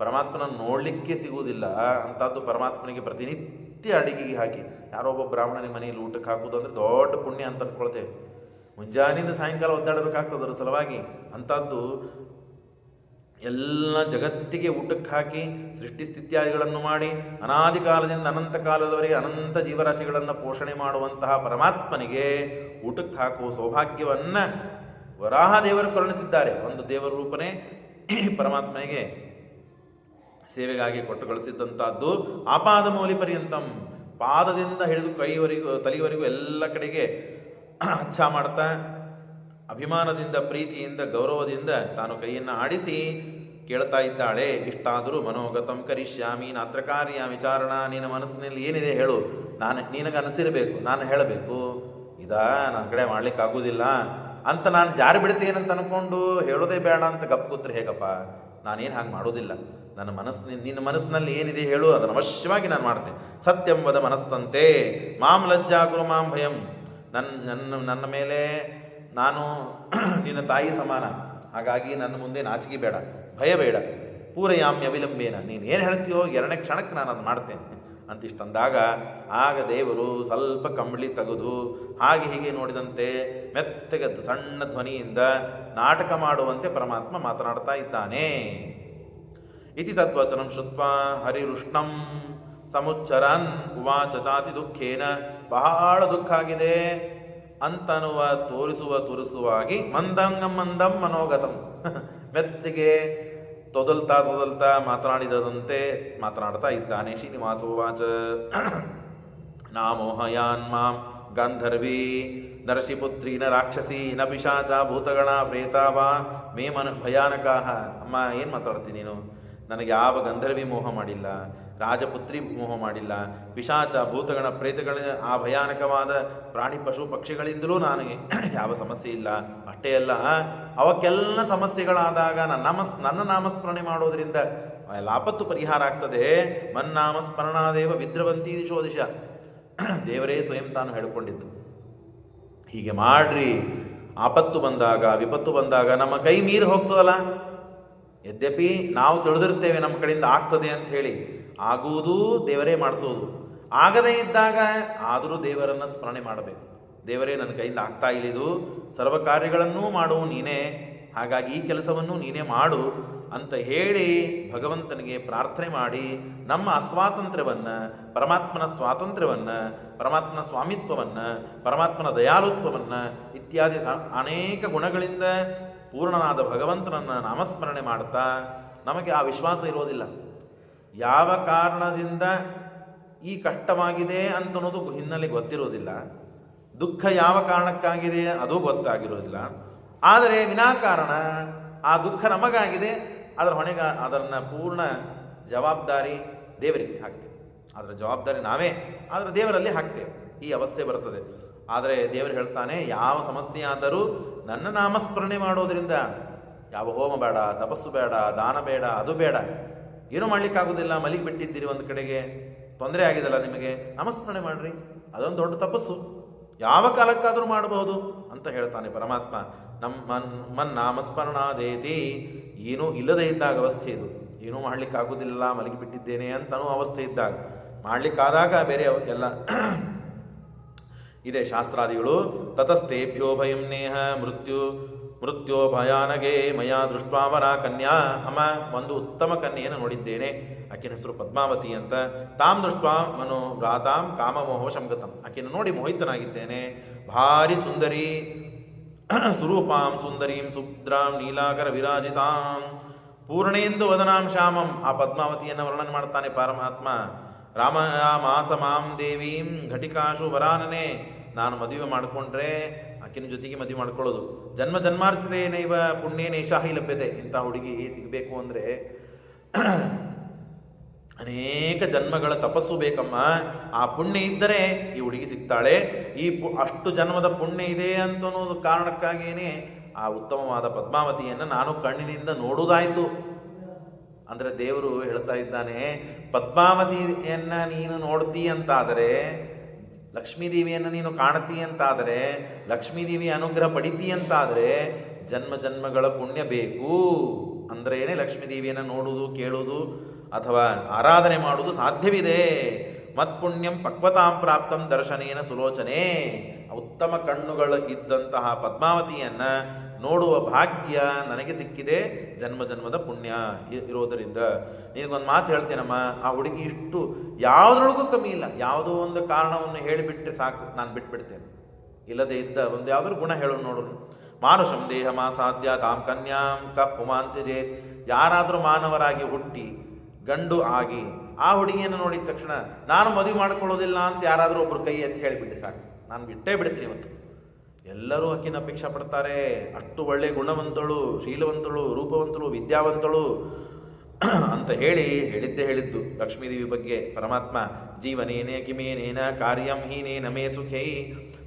ಪರಮಾತ್ಮನನ್ನು ನೋಡಲಿಕ್ಕೆ ಸಿಗುವುದಿಲ್ಲ ಅಂಥದ್ದು. ಪರಮಾತ್ಮನಿಗೆ ಪ್ರತಿನಿತ್ಯ ಅಡಿಗೆಗೆ ಹಾಕಿ, ಯಾರೋ ಒಬ್ಬ ಬ್ರಾಹ್ಮಣನಿಗೆ ಮನೆಯಲ್ಲಿ ಊಟಕ್ಕೆ ಹಾಕುವುದು ಅಂದರೆ ದೊಡ್ಡ ಪುಣ್ಯ ಅಂತ ಅಂದ್ಕೊಳ್ತೇವೆ. ಮುಂಜಾನಿಂದ ಸಾಯಂಕಾಲ ಒದ್ದಾಡಬೇಕಾಗ್ತದೆ ಅದರ ಸಲುವಾಗಿ. ಅಂಥದ್ದು ಎಲ್ಲ ಜಗತ್ತಿಗೆ ಊಟಕ್ಕೆ ಹಾಕಿ ಸೃಷ್ಟಿ ಸ್ಥಿತ್ಯಾದಿಗಳನ್ನು ಮಾಡಿ ಅನಾದಿ ಕಾಲದಿಂದ ಅನಂತ ಕಾಲದವರೆಗೆ ಅನಂತ ಜೀವರಾಶಿಗಳನ್ನು ಪೋಷಣೆ ಮಾಡುವಂತಹ ಪರಮಾತ್ಮನಿಗೆ ಊಟಕ್ಕೆ ಹಾಕುವ ಸೌಭಾಗ್ಯವನ್ನು ವರಾಹ ದೇವರು ಕರುಣಿಸಿದ್ದಾರೆ. ಒಂದು ದೇವರ ರೂಪನೇ ಪರಮಾತ್ಮನಿಗೆ ಸೇವೆಗಾಗಿ ಕೊಟ್ಟು ಕಳಿಸಿದ್ದಂಥದ್ದು. ಆಪಾದ ಮೌಲಿ ಪರ್ಯಂತಂ, ಪಾದದಿಂದ ಹಿಡಿದು ಕೈವರೆಗೂ ತಲೆಯವರೆಗೂ ಎಲ್ಲ ಕಡೆಗೆ ಹಚ್ಚ ಮಾಡ್ತಾ ಅಭಿಮಾನದಿಂದ, ಪ್ರೀತಿಯಿಂದ, ಗೌರವದಿಂದ ತಾನು ಕೈಯನ್ನು ಆಡಿಸಿ ಕೇಳ್ತಾ ಇದ್ದಾಳೆ. ಇಷ್ಟಾದರೂ ಮನೋಗತಂ ಕರಿಷ್ಯಾಮಿ ನಾತ್ರ ಕಾರ್ಯ ವಿಚಾರಣ, ನಿನ್ನ ಮನಸ್ಸಿನಲ್ಲಿ ಏನಿದೆ ಹೇಳು, ನಿನಗೆ ಅನಿಸಿರಬೇಕು, ನಾನು ಹೇಳಬೇಕು. ನನ್ನ ಕಡೆ ಮಾಡ್ಲಿಕ್ಕಾಗೋದಿಲ್ಲ ಅಂತ ನಾನು ಜಾರಿ ಬಿಡ್ತೇನಂತ ಅನ್ಕೊಂಡು ಹೇಳೋದೇ ಬೇಡ ಅಂತ ಗಪ್ ಕೂತ್ರೆ ಹೇಗಪ್ಪ? ನಾನೇನು ಹಾಗೆ ಮಾಡೋದಿಲ್ಲ. ನಿನ್ನ ಮನಸ್ಸಿನಲ್ಲಿ ಏನಿದೆ ಹೇಳು, ಅದನ್ನು ಅವಶ್ಯವಾಗಿ ನಾನು ಮಾಡ್ತೇನೆ. ಸತ್ಯಂ ವದ ಮನಸ್ತಂತೆ ಮಾಂ ಲಜ್ಜಾ ಗುರು ಮಾಂ ಭಯಂ, ನನ್ನ ಮೇಲೆ ನಾನು ನಿನ್ನ ತಾಯಿ ಸಮಾನ, ಹಾಗಾಗಿ ನನ್ನ ಮುಂದೆ ನಾಚಿಕೆ ಬೇಡ, ಭಯ ಬೇಡ. ಪೂರಯಾಮ್ಯ ವಿಲಂಬೇನ, ನೀನು ಏನು ಹೇಳ್ತೀಯೋ 2ನೇ ಕ್ಷಣಕ್ಕೆ ನಾನು ಅದು ಮಾಡ್ತೇನೆ ಅಂತಿಷ್ಟಂದಾಗ, ಆಗ ದೇವರು ಸ್ವಲ್ಪ ಕಂಬಳಿ ತೆಗೆದು ಹಾಗೆ ಹೀಗೆ ನೋಡಿದಂತೆ ಮೆತ್ತಗೆ ಸಣ್ಣ ಧ್ವನಿಯಿಂದ ನಾಟಕ ಮಾಡುವಂತೆ ಪರಮಾತ್ಮ ಮಾತನಾಡ್ತಾ ಇದ್ದಾನೆ. ಇತಿ ತತ್ವಚನಂ ಶ್ರುತ್ವಾ ಹರಿರುಷ್ಣಂ ಸಮುಚ್ಚರನ್ ಉವಾಚ ಚಾತಿ ದುಃಖೇನ, ಬಹಳ ದುಃಖ ಆಗಿದೆ ಅಂತನ್ನುವ ತೋರಿಸುವಾಗಿ ಮಂದಂ ಮನೋಗತಂ, ಮೆತ್ತಿಗೆ ತೊದಲ್ತಾ ಮಾತನಾಡಿದಂತೆ ಮಾತನಾಡ್ತಾ ಇದ್ದಾನೆ. ಶ್ರೀನಿವಾಸೋವಾಚ ನಾಮೋಹಯಾನ್ ಮಾಂ ಗಾಂಧರ್ವಿ ನರಸಿಪುತ್ರಿ ನ ರಾಕ್ಷಸಿ ನ ಪಿಶಾಚ ಭೂತಗಣ ಪ್ರೇತಾವ ಮೇ ಭಯಾನಕಾಹ. ಅಮ್ಮ, ಏನು ಮಾತಾಡ್ತೀನಿ ನೀನು? ನನಗೆ ಯಾವ ಗಂಧರ್ವಿ ಮೋಹ ಮಾಡಿಲ್ಲ, ರಾಜಪುತ್ರಿ ಮೋಹ ಮಾಡಿಲ್ಲ, ಪಿಶಾಚ ಭೂತಗಣ ಪ್ರೇತಗಳ ಆ ಭಯಾನಕವಾದ ಪ್ರಾಣಿ ಪಶು ಪಕ್ಷಿಗಳಿಂದಲೂ ನನಗೆ ಯಾವ ಸಮಸ್ಯೆ ಇಲ್ಲ. ಅಷ್ಟೇ ಅಲ್ಲ, ಅವಕ್ಕೆಲ್ಲ ಸಮಸ್ಯೆಗಳಾದಾಗ ನನ್ನ ನಾಮಸ್ಮರಣೆ ಮಾಡೋದ್ರಿಂದ ಆಪತ್ತು ಪರಿಹಾರ ಆಗ್ತದೆ. ಮನ್ನಾಮಸ್ಮರಣಾದೇವ ವಿದ್ರವಂತಿ ದಿಶೋದಿಶ, ದೇವರೇ ಸ್ವಯಂ ತಾನು ಹೇಳಿಕೊಂಡಿದ್ದು. ಹೀಗೆ ಮಾಡ್ರಿ, ಆಪತ್ತು ಬಂದಾಗ, ವಿಪತ್ತು ಬಂದಾಗ ನಮ್ಮ ಕೈ ಮೀರಿ ಹೋಗ್ತದಲ್ಲ. ಯದ್ಯಪಿ ನಾವು ತಿಳಿದಿರ್ತೇವೆ ನಮ್ಮ ಕಡೆಯಿಂದ ಆಗ್ತದೆ ಅಂತ ಹೇಳಿ, ಆಗುವುದೂ ದೇವರೇ ಮಾಡಿಸೋದು. ಆಗದೇ ಇದ್ದಾಗ ಆದರೂ ದೇವರನ್ನು ಸ್ಮರಣೆ ಮಾಡಬೇಕು. ದೇವರೇ, ನನ್ನ ಕೈಯಿಂದ ಆಗ್ತಾ ಇಲ್ಲಿದು, ಸರ್ವ ಕಾರ್ಯಗಳನ್ನೂ ಮಾಡುವು ನೀನೇ, ಹಾಗಾಗಿ ಈ ಕೆಲಸವನ್ನು ನೀನೇ ಮಾಡು ಅಂತ ಹೇಳಿ ಭಗವಂತನಿಗೆ ಪ್ರಾರ್ಥನೆ ಮಾಡಿ ನಮ್ಮ ಅಸ್ವಾತಂತ್ರ್ಯವನ್ನು, ಪರಮಾತ್ಮನ ಸ್ವಾತಂತ್ರ್ಯವನ್ನು, ಪರಮಾತ್ಮನ ಸ್ವಾಮಿತ್ವವನ್ನು, ಪರಮಾತ್ಮನ ದಯಾಳುತ್ವವನ್ನು ಇತ್ಯಾದಿ ಅನೇಕ ಗುಣಗಳಿಂದ ಪೂರ್ಣನಾದ ಭಗವಂತನನ್ನು ನಾಮಸ್ಮರಣೆ ಮಾಡ್ತಾ ನಮಗೆ ಆ ವಿಶ್ವಾಸ ಇರೋದಿಲ್ಲ. ಯಾವ ಕಾರಣದಿಂದ ಈ ಕಷ್ಟವಾಗಿದೆ ಅಂತನ್ನೋದು ಹಿನ್ನೆಲೆ ಗೊತ್ತಿರೋದಿಲ್ಲ, ದುಃಖ ಯಾವ ಕಾರಣಕ್ಕಾಗಿದೆ ಅದು ಗೊತ್ತಾಗಿರೋದಿಲ್ಲ. ಆದರೆ ವಿನಾಕಾರಣ ಆ ದುಃಖ ನಮಗಾಗಿದೆ, ಅದನ್ನು ಪೂರ್ಣ ಜವಾಬ್ದಾರಿ ದೇವರಿಗೆ ಹಾಕ್ತೇವೆ. ಅದರ ಜವಾಬ್ದಾರಿ ನಾವೇ, ಆದರೆ ದೇವರಲ್ಲಿ ಹಾಕ್ತೇವೆ. ಈ ಅವಸ್ಥೆ ಬರ್ತದೆ. ಆದರೆ ದೇವರು ಹೇಳ್ತಾನೆ, ಯಾವ ಸಮಸ್ಯೆ ಆದರೂ ನನ್ನ ನಾಮಸ್ಮರಣೆ ಮಾಡೋದ್ರಿಂದ ಯಾವ ಹೋಮ ಬೇಡ, ತಪಸ್ಸು ಬೇಡ, ದಾನ ಬೇಡ, ಅದು ಬೇಡ, ಏನೂ ಮಾಡ್ಲಿಕ್ಕಾಗೋದಿಲ್ಲ, ಮಲಗಿಬಿಟ್ಟಿದ್ದೀರಿ ಒಂದು ಕಡೆಗೆ, ತೊಂದರೆ ಆಗಿದಲ್ಲ ನಿಮಗೆ, ನಾಮಸ್ಮರಣೆ ಮಾಡ್ರಿ, ಅದೊಂದು ದೊಡ್ಡ ತಪಸ್ಸು, ಯಾವ ಕಾಲಕ್ಕಾದರೂ ಮಾಡಬಹುದು ಅಂತ ಹೇಳ್ತಾನೆ ಪರಮಾತ್ಮ. ನಾಮಸ್ಮರಣಾದೇತಿ, ಏನೂ ಇಲ್ಲದೇ ಇದ್ದಾಗ ಅವಸ್ಥೆ ಇದು, ಏನೂ ಮಾಡ್ಲಿಕ್ಕಾಗೋದಿಲ್ಲ, ಮಲಗಿಬಿಟ್ಟಿದ್ದೇನೆ ಅಂತನೂ ಅವಸ್ಥೆ ಇದ್ದಾಗ, ಮಾಡ್ಲಿಕ್ಕಾದಾಗ ಬೇರೆ ಎಲ್ಲ ಇದೆ ಶಾಸ್ತ್ರಾದಿಗಳು. ತತಸ್ತೇಭ್ಯೋ ಭಯಂ ನೇಹ ಮೃತ್ಯೋ ಭಯಾನಗೆ ಮಯಾ ದೃಷ್ಟ್ವಾವರ ಕನ್ಯಾ. ಅಮ್ಮ, ಒಂದು ಉತ್ತಮ ಕನ್ಯೆಯನ್ನು ನೋಡಿದ್ದೇನೆ, ಆಕೆಯ ಹೆಸರು ಪದ್ಮಾವತಿ ಅಂತ. ತಾಂ ದೃಷ್ಟ್ವಾ ಮನೋ ಭ್ರಾತಾಂ ಕಾಮಮೋಹ ಶಂಗತಂ, ಆಕೆಯನ್ನು ನೋಡಿ ಮೋಹಿತನಾಗಿದ್ದೇನೆ. ಭಾರಿ ಸುಂದರಿ, ಸುರೂಪಾಂ ಸುಂದರೀಂ ಸುಭದ್ರಾಂ ನೀಲಾಕರ ವಿರಾಜಿತಾಂ ಪೂರ್ಣೇಂದು ವದನಾಂ ಶ್ಯಾಮಂ. ಆ ಪದ್ಮಾವತಿಯನ್ನು ವರ್ಣನೆ ಮಾಡ್ತಾನೆ ಪರಮಾತ್ಮ. ರಾಮ ಮಾಸ ಮಾಂ ದೇವೀಂ ಘಟಿಕಾಶು ವರಾನನೆ, ನಾನು ಮದುವೆ ಮಾಡಿಕೊಂಡ್ರೆ ಆಕಿನ ಜೊತೆಗೆ ಮದುವೆ ಮಾಡ್ಕೊಳ್ಳೋದು. ಜನ್ಮ ಜನ್ಮಾರ್ಥದೇನೈವ ಪುಣ್ಯೇನೇಷಾಹಿ ಲಭ್ಯತೆ. ಇಂಥ ಹುಡುಗಿ ಸಿಗಬೇಕು ಅಂದರೆ ಅನೇಕ ಜನ್ಮಗಳ ತಪಸ್ಸು ಬೇಕಮ್ಮ. ಆ ಪುಣ್ಯ ಇದ್ದರೆ ಈ ಹುಡುಗಿ ಸಿಗ್ತಾಳೆ. ಅಷ್ಟು ಜನ್ಮದ ಪುಣ್ಯ ಇದೆ ಅಂತ ಅನ್ನೋದು ಕಾರಣಕ್ಕಾಗಿಯೇ ಆ ಉತ್ತಮವಾದ ಪದ್ಮಾವತಿಯನ್ನು ನಾನು ಕಣ್ಣಿನಿಂದ ನೋಡುವುದಾಯಿತು. ಅಂದರೆ ದೇವರು ಹೇಳ್ತಾ ಇದ್ದಾನೆ, ಪದ್ಮಾವತಿಯನ್ನು ನೀನು ನೋಡ್ತೀ ಅಂತಾದರೆ, ಲಕ್ಷ್ಮೀದೇವಿಯನ್ನು ನೀನು ಕಾಣ್ತೀ ಅಂತಾದರೆ, ಲಕ್ಷ್ಮೀದೇವಿ ಅನುಗ್ರಹ ಪಡಿತೀ ಅಂತಾದರೆ ಜನ್ಮ ಜನ್ಮಗಳ ಪುಣ್ಯ ಬೇಕು. ಅಂದ್ರೇನೆ ಲಕ್ಷ್ಮೀದೇವಿಯನ್ನು ನೋಡುವುದು, ಕೇಳುವುದು ಅಥವಾ ಆರಾಧನೆ ಮಾಡುವುದು ಸಾಧ್ಯವಿದೆ. ಮತ್ಪುಣ್ಯಂ ಪಕ್ವತಾಂ ಪ್ರಾಪ್ತಂ ದರ್ಶನೇನ ಸುಲೋಚನೆ. ಉತ್ತಮ ಕಣ್ಣುಗಳು ಇದ್ದಂತಹ ಪದ್ಮಾವತಿಯನ್ನು ನೋಡುವ ಭಾಗ್ಯ ನನಗೆ ಸಿಕ್ಕಿದೆ, ಜನ್ಮ ಜನ್ಮದ ಪುಣ್ಯ ಇರೋದರಿಂದ. ನಿನಗೊಂದು ಮಾತು ಹೇಳ್ತೇನಮ್ಮ, ಆ ಹುಡುಗಿ ಇಷ್ಟು ಯಾವುದ್ರೊಳಗೂ ಕಮ್ಮಿ ಇಲ್ಲ. ಯಾವುದೋ ಒಂದು ಕಾರಣವನ್ನು ಹೇಳಿಬಿಟ್ರೆ ಸಾಕು, ನಾನು ಬಿಟ್ಬಿಡ್ತೇನೆ. ಇಲ್ಲದೇ ಇದ್ದ ಒಂದು ಯಾವುದಾದ್ರು ಗುಣ ಹೇಳು ನೋಡು. ಮಾನುಷಂ ದೇಹಮಾಸಾದ್ಯ ತಾಂ ಕನ್ಯಾಂ ಪುಮಾಂತ್ಯಜೇತ್. ಯಾರಾದರೂ ಮಾನವರಾಗಿ ಹುಟ್ಟಿ ಗಂಡು ಆಗಿ ಆ ಹುಡುಗಿಯನ್ನು ನೋಡಿದ ತಕ್ಷಣ ನಾನು ಮದುವೆ ಮಾಡ್ಕೊಳ್ಳೋದಿಲ್ಲ ಅಂತ ಯಾರಾದರೂ ಒಬ್ರು ಕೈ ಎತ್ತಿ ಹೇಳಿಬಿಟ್ಟು ಸಾಕು, ನಾನು ಬಿಟ್ಟೇ ಬಿಡ್ತೀನಿ ಇವತ್ತು. ಎಲ್ಲರೂ ಆಕಿನ ಅಪೇಕ್ಷೆ ಪಡ್ತಾರೆ. ಅಷ್ಟು ಒಳ್ಳೆ ಗುಣವಂತಳು, ಶೀಲವಂತಳು, ರೂಪವಂತಳು, ವಿದ್ಯಾವಂತಳು ಅಂತ ಹೇಳಿದ್ದೇ ಹೇಳಿದ್ದು ಲಕ್ಷ್ಮೀದೇವಿ ಬಗ್ಗೆ ಪರಮಾತ್ಮ. ಜೀವನೇನೇ ಕಿಮೇನೇನ ಕಾರ್ಯಂ ಹೀನೇನ ಮೇ ಸುಖೈ.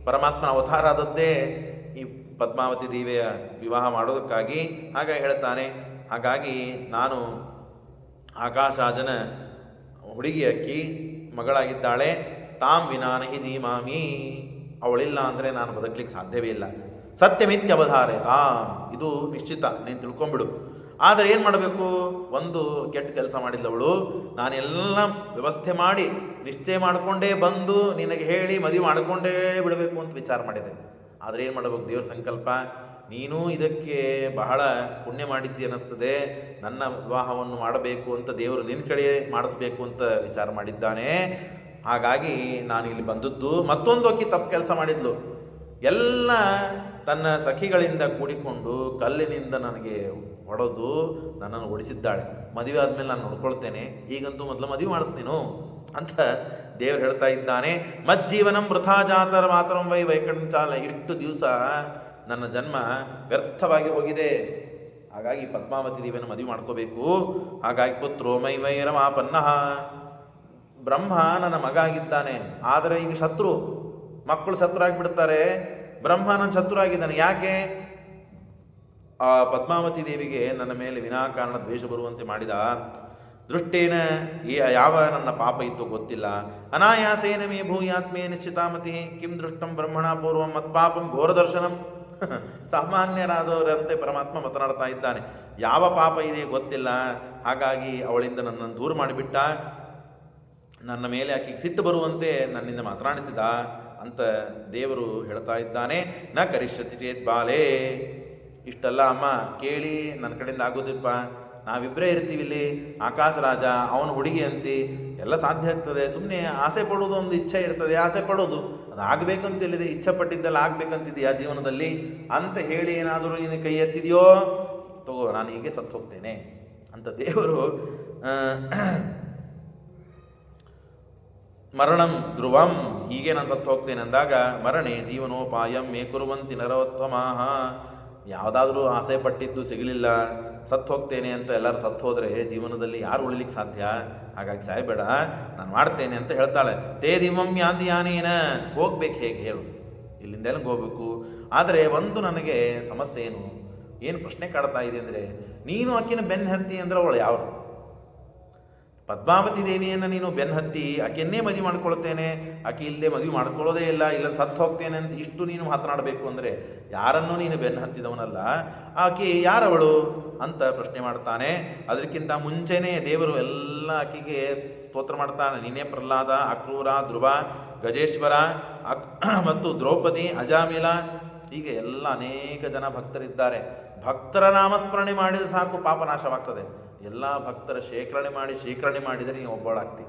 ಪರಮಾತ್ಮ ಅವತಾರ ಆದದ್ದೇ ಈ ಪದ್ಮಾವತಿ ದೇವಿಯ ವಿವಾಹ ಮಾಡೋದಕ್ಕಾಗಿ. ಹಾಗಾಗಿ ಹೇಳ್ತಾನೆ, ಹಾಗಾಗಿ ನಾನು ಆಕಾಶಾಜನ ಹುಡುಗಿ ಅಕ್ಕಿ ಮಗಳಾಗಿದ್ದಾಳೆ. ತಾಂ ವಿನಾನಹಿ ಜೀಮಾಮಿ. ಅವಳಿಲ್ಲ ಅಂದರೆ ನಾನು ಬದುಕಲಿಕ್ಕೆ ಸಾಧ್ಯವೇ ಇಲ್ಲ. ಸತ್ಯಮಿತ್ಯವಧಾರೆ ತಾಂ. ಇದು ನಿಶ್ಚಿತ, ನೀನು ತಿಳ್ಕೊಂಬಿಡು. ಆದರೆ ಏನು ಮಾಡಬೇಕು? ಒಂದು ಕೆಟ್ಟ ಕೆಲಸ ಮಾಡಿಲ್ಲವಳು. ನಾನೆಲ್ಲ ವ್ಯವಸ್ಥೆ ಮಾಡಿ ನಿಶ್ಚಯ ಮಾಡಿಕೊಂಡೇ ಬಂದು ನಿನಗೆ ಹೇಳಿ ಮದುವೆ ಮಾಡಿಕೊಂಡೇ ಬಿಡಬೇಕು ಅಂತ ವಿಚಾರ ಮಾಡಿದೆ. ಆದರೆ ಏನು ಮಾಡಬೇಕು? ದೇವ್ರ ಸಂಕಲ್ಪ. ನೀನು ಇದಕ್ಕೆ ಬಹಳ ಪುಣ್ಯ ಮಾಡಿದ್ದಿ ಅನ್ನಿಸ್ತದೆ. ನನ್ನ ವಿವಾಹವನ್ನು ಮಾಡಬೇಕು ಅಂತ ದೇವರು ನಿನ್ನ ಕಡೆ ಮಾಡಿಸ್ಬೇಕು ಅಂತ ವಿಚಾರ ಮಾಡಿದ್ದಾನೆ. ಹಾಗಾಗಿ ನಾನು ಇಲ್ಲಿ ಬಂದದ್ದು. ಮತ್ತೊಂದು ಅಕ್ಕಿ ತಪ್ಪು ಕೆಲಸ ಮಾಡಿದ್ಲು. ಎಲ್ಲ ತನ್ನ ಸಖಿಗಳಿಂದ ಕೂಡಿಕೊಂಡು ಕಲ್ಲಿನಿಂದ ನನಗೆ ಹೊಡೆದು ನನ್ನನ್ನು ಓಡಿಸಿದ್ದಾಳೆ. ಮದುವೆ ಆದಮೇಲೆ ನಾನು ನೋಡ್ಕೊಳ್ತೇನೆ, ಈಗಂತೂ ಮೊದಲು ಮದುವೆ ಮಾಡಿಸ್ತೀನು ಅಂತ ದೇವರು ಹೇಳ್ತಾ ಇದ್ದಾನೆ. ಮಜ್ಜೀವನಂ ವೃಥಾ ಜಾತರ ಮಾತರಂ ವೈ ವೈಕಂಚಾಲ. ಇಷ್ಟು ದಿವಸ ನನ್ನ ಜನ್ಮ ವ್ಯರ್ಥವಾಗಿ ಹೋಗಿದೆ. ಹಾಗಾಗಿ ಪದ್ಮಾವತಿ ದೇವಿಯನ್ನು ಮದುವೆ ಮಾಡ್ಕೋಬೇಕು. ಹಾಗಾಗಿ ಪುತ್ರೋ ಮೈ ವೈರಮಾಪನ್ನ. ಬ್ರಹ್ಮ ನನ್ನ ಮಗ ಆಗಿದ್ದಾನೆ, ಆದರೆ ಈಗ ಶತ್ರು. ಮಕ್ಕಳು ಶತ್ರು ಆಗಿಬಿಡ್ತಾರೆ. ಬ್ರಹ್ಮ ನನ್ನ ಶತ್ರು ಆಗಿದ್ದಾನೆ. ಯಾಕೆ? ಆ ಪದ್ಮಾವತಿ ದೇವಿಗೆ ನನ್ನ ಮೇಲೆ ವಿನಾಕಾರಣ ದ್ವೇಷ ಬರುವಂತೆ ಮಾಡಿದ. ದೃಷ್ಟೇನ ಯಾವ ನನ್ನ ಪಾಪ ಇತ್ತು ಗೊತ್ತಿಲ್ಲ. ಅನಾಯಾಸೇನ ಮೇ ಭೂಯಾತ್ಮೇ ನಿಶ್ಚಿತಾಮತಿ. ಕಿಂ ದೃಷ್ಟಂ ಬ್ರಹ್ಮಣ ಪೂರ್ವಂ ಮತ್ಪಾಪಂ ಘೋರದರ್ಶನಂ. ಸಾಮಾನ್ಯರಾದವರಂತೆ ಪರಮಾತ್ಮ ಮಾತನಾಡ್ತಾ ಇದ್ದಾನೆ. ಯಾವ ಪಾಪ ಇದೆ ಗೊತ್ತಿಲ್ಲ. ಹಾಗಾಗಿ ಅವಳಿಂದ ನನ್ನನ್ನು ದೂರ ಮಾಡಿಬಿಟ್ಟ. ನನ್ನ ಮೇಲೆ ಆಕೆಗೆ ಸಿಟ್ಟು ಬರುವಂತೆ ನನ್ನಿಂದ ಮಾತನಾಡಿಸಿದ ಅಂತ ದೇವರು ಹೇಳ್ತಾ ಇದ್ದಾನೆ. ನ ಕರಿಷ್ಯತಿ ಚೇತ್ ಬಾಲೇ. ಇಷ್ಟೆಲ್ಲ ಅಮ್ಮ ಕೇಳಿ ನನ್ನ ಕಡೆಯಿಂದ ಆಗೋದಿಲ್ಪ. ನಾವಿಬ್ಬರೇ ಇರ್ತೀವಿ ಇಲ್ಲಿ. ಆಕಾಶ ರಾಜ, ಅವನ ಹುಡುಗಿ ಅಂತಿ, ಎಲ್ಲ ಸಾಧ್ಯ ಆಗ್ತದೆ. ಸುಮ್ಮನೆ ಆಸೆ ಪಡೋದು ಒಂದು ಇಚ್ಛೆ ಇರ್ತದೆ, ಆಸೆ ಪಡೋದು ಅದು ಆಗಬೇಕಂತಿಲ್ಲಿದೆ. ಇಚ್ಛೆ ಪಟ್ಟಿದ್ದೆಲ್ಲ ಆಗ್ಬೇಕಂತಿದೆಯಾ ಜೀವನದಲ್ಲಿ ಅಂತ ಹೇಳಿ ಏನಾದರೂ ನೀನು ಕೈ ಎತ್ತಿದೆಯೋ ತಗೋ, ನಾನು ಹೀಗೆ ಸತ್ತು ಹೋಗ್ತೇನೆ ಅಂತ ದೇವರು. ಮರಣಂ ಧ್ರುವಂ. ಹೀಗೆ ನಾನು ಸತ್ತು ಹೋಗ್ತೇನೆ ಅಂದಾಗ ಮರಣೆ ಜೀವನೋಪಾಯಂ ಮೇ ಕುರುವಂತಿ ನರೋತ್ತಮಾಹ. ಯಾವುದಾದ್ರೂ ಆಸೆ ಪಟ್ಟಿದ್ದು ಸಿಗಲಿಲ್ಲ, ಸತ್ತು ಹೋಗ್ತೇನೆ ಅಂತ ಎಲ್ಲರೂ ಸತ್ತು ಹೋದರೆ ಜೀವನದಲ್ಲಿ ಯಾರು ಉಳಿಲಿಕ್ಕೆ ಸಾಧ್ಯ? ಹಾಗಾಗಿ ಸಾಯಬೇಡ, ನಾನು ಮಾಡ್ತೇನೆ ಅಂತ ಹೇಳ್ತಾಳೆ. ತೇ ದಿವಂ ಯಾಂತಿ ಯಾನೇನ. ಹೋಗ್ಬೇಕು ಹೇಗೆ ಹೇಳು? ಇಲ್ಲಿಂದೆಲ್ಲ ಹೋಗ್ಬೇಕು. ಆದರೆ ಒಂದು ನನಗೆ ಸಮಸ್ಯೆ ಏನು ಪ್ರಶ್ನೆ ಕಾಡ್ತಾ ಇದೆ ಅಂದರೆ, ನೀನು ಆಕಿನ ಬೆನ್ನು ಹತ್ತಿ ಅಂದ್ರೆ ಅವಳು ಯಾರು? ಪದ್ಮಾವತಿ ದೇವಿಯನ್ನು ನೀನು ಬೆನ್ನು ಹತ್ತಿ ಆಕೆಯನ್ನೇ ಮದುವೆ ಮಾಡ್ಕೊಳ್ತೇನೆ, ಆಕೆ ಇಲ್ಲದೆ ಮದುವೆ ಮಾಡ್ಕೊಳ್ಳೋದೇ ಇಲ್ಲ, ಇಲ್ಲ ಸತ್ತು ಹೋಗ್ತೇನೆ ಅಂತ ಇಷ್ಟು ನೀನು ಮಾತನಾಡಬೇಕು ಅಂದರೆ ಯಾರನ್ನೂ ನೀನು ಬೆನ್ನು ಹತ್ತಿದವನಲ್ಲ. ಆಕೆ ಯಾರವಳು ಅಂತ ಪ್ರಶ್ನೆ ಮಾಡ್ತಾನೆ. ಅದಕ್ಕಿಂತ ಮುಂಚೆನೇ ದೇವರು ಎಲ್ಲ ಆಕೆಗೆ ಸ್ತೋತ್ರ ಮಾಡ್ತಾನೆ. ನೀನೇ ಪ್ರಹ್ಲಾದ, ಅಕ್ರೂರ, ಧ್ರುವ, ಗಜೇಶ್ವರ ಮತ್ತು ದ್ರೌಪದಿ, ಅಜಾಮಿಲ, ಹೀಗೆ ಎಲ್ಲ ಅನೇಕ ಜನ ಭಕ್ತರಿದ್ದಾರೆ. ಭಕ್ತರ ನಾಮಸ್ಮರಣೆ ಮಾಡಿದರೆ ಸಾಕು ಪಾಪ ನಾಶವಾಗ್ತದೆ. ಎಲ್ಲ ಭಕ್ತರ ಶೇಖರಣೆ ಮಾಡಿದರೆ ನೀನು ಒಬ್ಬಳಾಗ್ತಿ.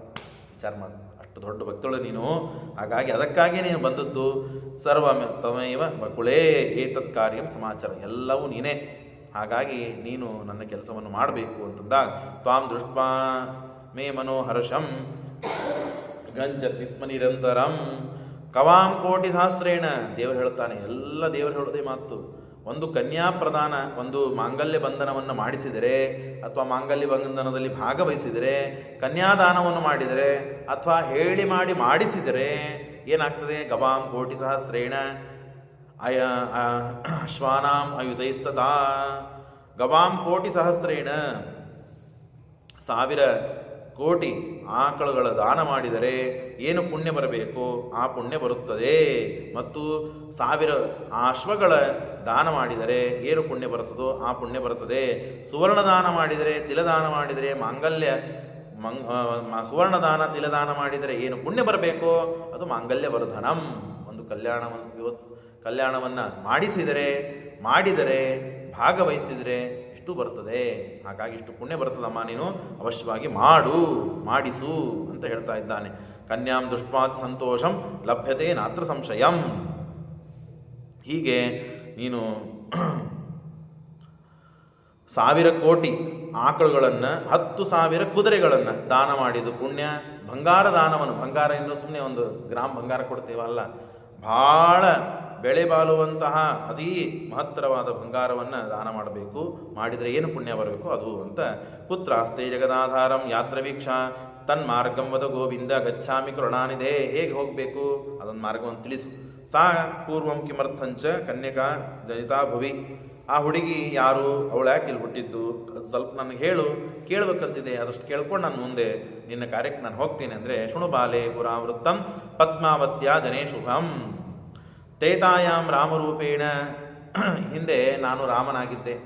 ವಿಚಾರ ಮಾಡು, ಅಷ್ಟು ದೊಡ್ಡ ಭಕ್ತಳು ನೀನು. ಹಾಗಾಗಿ ಅದಕ್ಕಾಗಿ ನೀನು ಬಂದದ್ದು. ಸರ್ವ ತಮೇವ ಬಕುಳೇ ಏತತ್ ಕಾರ್ಯಂ ಸಮಾಚಾರ. ಎಲ್ಲವೂ ನೀನೇ. ಹಾಗಾಗಿ ನೀನು ನನ್ನ ಕೆಲಸವನ್ನು ಮಾಡಬೇಕು ಅಂತಂದಾಗ ತ್ವಾಂ ದೃಷ್ಟ್ವಾ ಮೇ ಮನೋಹರ್ಷಂ ಗಂಜತಿ ಸ್ಮ ನಿರಂತರಂ ಕವಾಂ ಕೋಟಿ ಸಹಸ್ರೇಣ. ದೇವರು ಹೇಳ್ತಾನೆ. ಎಲ್ಲ ದೇವರು ಹೇಳೋದೇ ಮಾತು. ಒಂದು ಕನ್ಯಾ ಪ್ರದಾನ, ಒಂದು ಮಾಂಗಲ್ಯ ಬಂಧನವನ್ನು ಮಾಡಿಸಿದರೆ ಅಥವಾ ಮಾಂಗಲ್ಯ ಬಂಧನದಲ್ಲಿ ಭಾಗವಹಿಸಿದರೆ, ಕನ್ಯಾದಾನವನ್ನು ಮಾಡಿದರೆ ಅಥವಾ ಹೇಳಿ ಮಾಡಿಸಿದರೆ ಏನಾಗ್ತದೆ? ಗವಾಂ ಕೋಟಿ ಸಹಸ್ರೇಣ ಅಶ್ವಾನಾಂ ಅಯುತೈಸ್ತತಾ. ಗವಾಂ ಕೋಟಿ ಸಹಸ್ರೇಣ, 1000 ಕೋಟಿ ಆಕಳುಗಳ ದಾನ ಮಾಡಿದರೆ ಏನು ಪುಣ್ಯ ಬರಬೇಕು ಆ ಪುಣ್ಯ ಬರುತ್ತದೆ. ಮತ್ತು 1000 ಅಶ್ವಗಳ ದಾನ ಮಾಡಿದರೆ ಏನು ಪುಣ್ಯ ಬರುತ್ತದೋ ಆ ಪುಣ್ಯ ಬರುತ್ತದೆ. ಸುವರ್ಣ ದಾನ ಮಾಡಿದರೆ, ತಿಲದಾನ ಮಾಡಿದರೆ, ಸುವರ್ಣದಾನ ತಿಲದಾನ ಮಾಡಿದರೆ ಏನು ಪುಣ್ಯ ಬರಬೇಕೋ ಅದು ಮಾಂಗಲ್ಯ ವರ್ಧನಂ. ಒಂದು ಕಲ್ಯಾಣವನ್ನು ಮಾಡಿದರೆ ಭಾಗವಹಿಸಿದರೆ ಇಷ್ಟು ಬರ್ತದೆ. ಹಾಗಾಗಿ ಇಷ್ಟು ಪುಣ್ಯ ಬರ್ತದಮ್ಮ, ನೀನು ಅವಶ್ಯವಾಗಿ ಮಾಡಿಸು ಅಂತ ಹೇಳ್ತಾ ಇದ್ದಾನೆ. ಕನ್ಯಾಂ ದೃಷ್ಟ್ವಾತ್ ಸಂತೋಷಂ ಲಭ್ಯತೆ ನಾತ್ರ ಸಂಶಯಂ. ಹೀಗೆ ನೀನು 1,000 ಕೋಟಿ ಆಕಳುಗಳನ್ನು 10,000 ಕುದುರೆಗಳನ್ನು ದಾನ ಮಾಡಿದ್ದು ಪುಣ್ಯ. ಬಂಗಾರ ದಾನವನ್ನು, ಬಂಗಾರ ಇನ್ನು ಸುಮ್ಮನೆ 1 ಗ್ರಾಮ್ ಬಂಗಾರ ಕೊಡ್ತೇವಲ್ಲ, ಭಾಳ ಬೆಳೆ ಬಾಳುವಂತಹ ಅತೀ ಮಹತ್ತರವಾದ ಬಂಗಾರವನ್ನು ದಾನ ಮಾಡಬೇಕು. ಮಾಡಿದರೆ ಏನು ಪುಣ್ಯ ಬರಬೇಕು ಅದು ಅಂತ. ಪುತ್ರಾಸ್ತೆ ಜಗದಾಧಾರಂ ಯಾತ್ರವೀಕ್ಷಾ ತನ್ಮಾರ್ಗಂ ವದ ಗೋವಿಂದ ಗಚ್ಚಾಮಿ ಕರುಣಾನಿಧೆ. ಹೇಗೆ ಹೋಗಬೇಕು ಅದೊಂದು ಮಾರ್ಗವನ್ನು ತಿಳಿಸು. ಸಾ ಪೂರ್ವಂ ಕಿಮರ್ಥಂಚ ಕನ್ಯಕಾ ಜನಿತಾ ಭುವಿ. ಆ ಹುಡುಗಿ ಯಾರು, ಅವಳು ಯಾಕೆ ಇಲ್ಲಿ ಹುಟ್ಟಿದ್ದು, ಅದು ಸ್ವಲ್ಪ ನನಗೆ ಹೇಳು, ಕೇಳಬೇಕಂತಿದೆ, ಅದಷ್ಟು ಕೇಳ್ಕೊಂಡು ನಾನು ಮುಂದೆ ನಿನ್ನ ಕಾರ್ಯಕ್ಕೆ ನಾನು ಹೋಗ್ತೀನಿ ಅಂದರೆ, ಶೃಣು ಬಾಲೆ ಪುರಾವೃತ್ತಂ ಪದ್ಮಾವತ್ಯ ಜನೇ ಶುಭಂ. ತೇತಾಯಾಮ್ ರಾಮರೂಪೇಣ. ಹಿಂದೆ ನಾನು ರಾಮನಾಗಿದ್ದೆ,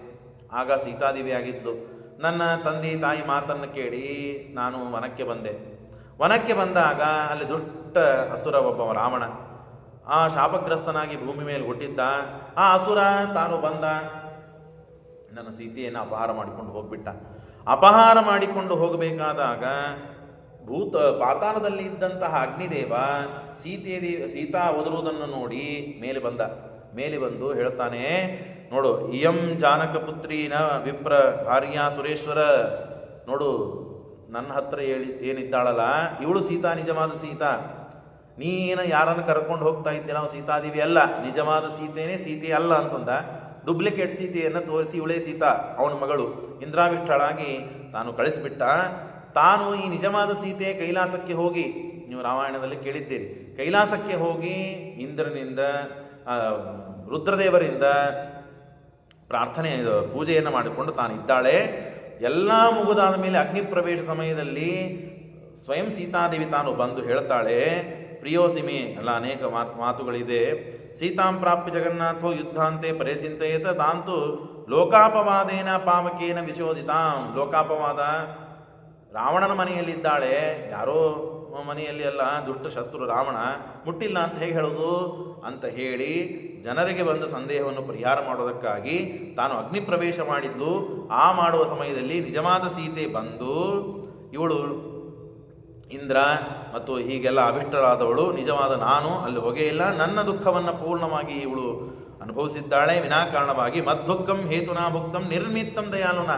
ಆಗ ಸೀತಾದೇವಿ ಆಗಿದ್ಲು. ನನ್ನ ತಂದೆ ತಾಯಿ ಮಾತನ್ನು ಕೇಳಿ ನಾನು ವನಕ್ಕೆ ಬಂದೆ. ವನಕ್ಕೆ ಬಂದಾಗ ಅಲ್ಲಿ ದುಷ್ಟ ಅಸುರ ಒಬ್ಬ ರಾವಣ, ಆ ಶಾಪಗ್ರಸ್ತನಾಗಿ ಭೂಮಿ ಮೇಲೆ ಹುಟ್ಟಿದ್ದ. ಆ ಅಸುರ ತಾನು ಬಂದ ನನ್ನ ಸೀತೆಯನ್ನು ಅಪಹಾರ ಮಾಡಿಕೊಂಡು ಹೋಗ್ಬಿಟ್ಟ. ಅಪಹಾರ ಮಾಡಿಕೊಂಡು ಹೋಗಬೇಕಾದಾಗ ಪಾತಾಳದಲ್ಲಿ ಇದ್ದಂತಹ ಅಗ್ನಿದೇವ ಸೀತಾ ಒದರುವುದನ್ನು ನೋಡಿ ಮೇಲೆ ಬಂದು ಹೇಳ್ತಾನೆ, ನೋಡು, ಇಯಂ ಜಾನಕ ಪುತ್ರೀನ ವಿಪ್ರ ಭಾರ್ಯ ಸುರೇಶ್ವರ. ನೋಡು, ನನ್ನ ಹತ್ರ ಏನಿದ್ದಾಳಲ್ಲ ಇವಳು ಸೀತಾ, ನಿಜವಾದ ಸೀತಾ. ನೀನು ಯಾರನ್ನು ಕರ್ಕೊಂಡು ಹೋಗ್ತಾ ಇದ್ದೀರ, ನಾವು ಸೀತಾದೇವಿ ಅಲ್ಲ, ನಿಜವಾದ ಸೀತೆಯೇ ಸೀತೆ ಅಲ್ಲ ಅಂತಂದ. ಡುಪ್ಲಿಕೇಟ್ ಸೀತೆಯನ್ನು ತೋರಿಸಿ ಇವಳೇ ಸೀತಾ, ಅವನ ಮಗಳು ಇಂದ್ರಾವಿಷ್ಟಳಾಗಿ ತಾನು ಕಳಿಸಿಬಿಟ್ಟ. ತಾನು ಈ ನಿಜವಾದ ಸೀತೆ ಕೈಲಾಸಕ್ಕೆ ಹೋಗಿ, ನೀವು ರಾಮಾಯಣದಲ್ಲಿ ಕೇಳಿದ್ದೀರಿ, ಕೈಲಾಸಕ್ಕೆ ಹೋಗಿ ಇಂದ್ರನಿಂದ ರುದ್ರದೇವರಿಂದ ಪ್ರಾರ್ಥನೆ ಪೂಜೆಯನ್ನು ಮಾಡಿಕೊಂಡು ತಾನಿದ್ದಾಳೆ. ಎಲ್ಲ ಮುಗಿದಾದ ಮೇಲೆ ಅಗ್ನಿ ಪ್ರವೇಶ ಸಮಯದಲ್ಲಿ ಸ್ವಯಂ ಸೀತಾದೇವಿ ತಾನು ಬಂದು ಹೇಳ್ತಾಳೆ, ಪ್ರಿಯೋಸಿಮೆ ಎಲ್ಲ ಅನೇಕ ಮಾತುಗಳಿದೆ. ಸೀತಾಂ ಪ್ರಾಪ್ಯ ಜಗನ್ನಾಥೋ ಯುದ್ಧಾಂತೆ ಪರಿಚಿಂತೆಯೇತ ತಾಂತು ಲೋಕಾಪವಾದೇನ ಪಾವಕೇನ ವಿಶೋಧಿತಾಂ. ಲೋಕಾಪವಾದ, ರಾವಣನ ಮನೆಯಲ್ಲಿದ್ದಾಳೆ, ಯಾರೋ ಮನೆಯಲ್ಲಿ ಅಲ್ಲ, ದುಷ್ಟ ಶತ್ರು ರಾವಣ, ಮುಟ್ಟಿಲ್ಲ ಅಂತ ಹೇಗೆ ಹೇಳೋದು ಅಂತ ಹೇಳಿ ಜನರಿಗೆ ಬಂದ ಸಂದೇಹವನ್ನು ಪರಿಹಾರ ಮಾಡೋದಕ್ಕಾಗಿ ತಾನು ಅಗ್ನಿ ಪ್ರವೇಶ ಮಾಡಿದ್ಲು. ಆ ಮಾಡುವ ಸಮಯದಲ್ಲಿ ನಿಜವಾದ ಸೀತೆ ಬಂದು ಇವಳು ಇಂದ್ರ ಮತ್ತು ಹೀಗೆಲ್ಲ ಅಭಿಷ್ಟರಾದವಳು, ನಿಜವಾದ ನಾನು ಅಲ್ಲಿ ಹೋಗೇ ಇಲ್ಲ, ನನ್ನ ದುಃಖವನ್ನು ಪೂರ್ಣವಾಗಿ ಇವಳು ಅನುಭವಿಸಿದ್ದಾಳೆ. ವಿನಾಕಾರಣವಾಗಿ ಮದ್ದುಃಖಂ ಹೇತುನಾ ಭುಕ್ತಂ ನಿರ್ಮಿತ್ತಂ ದಯಾಲುನ.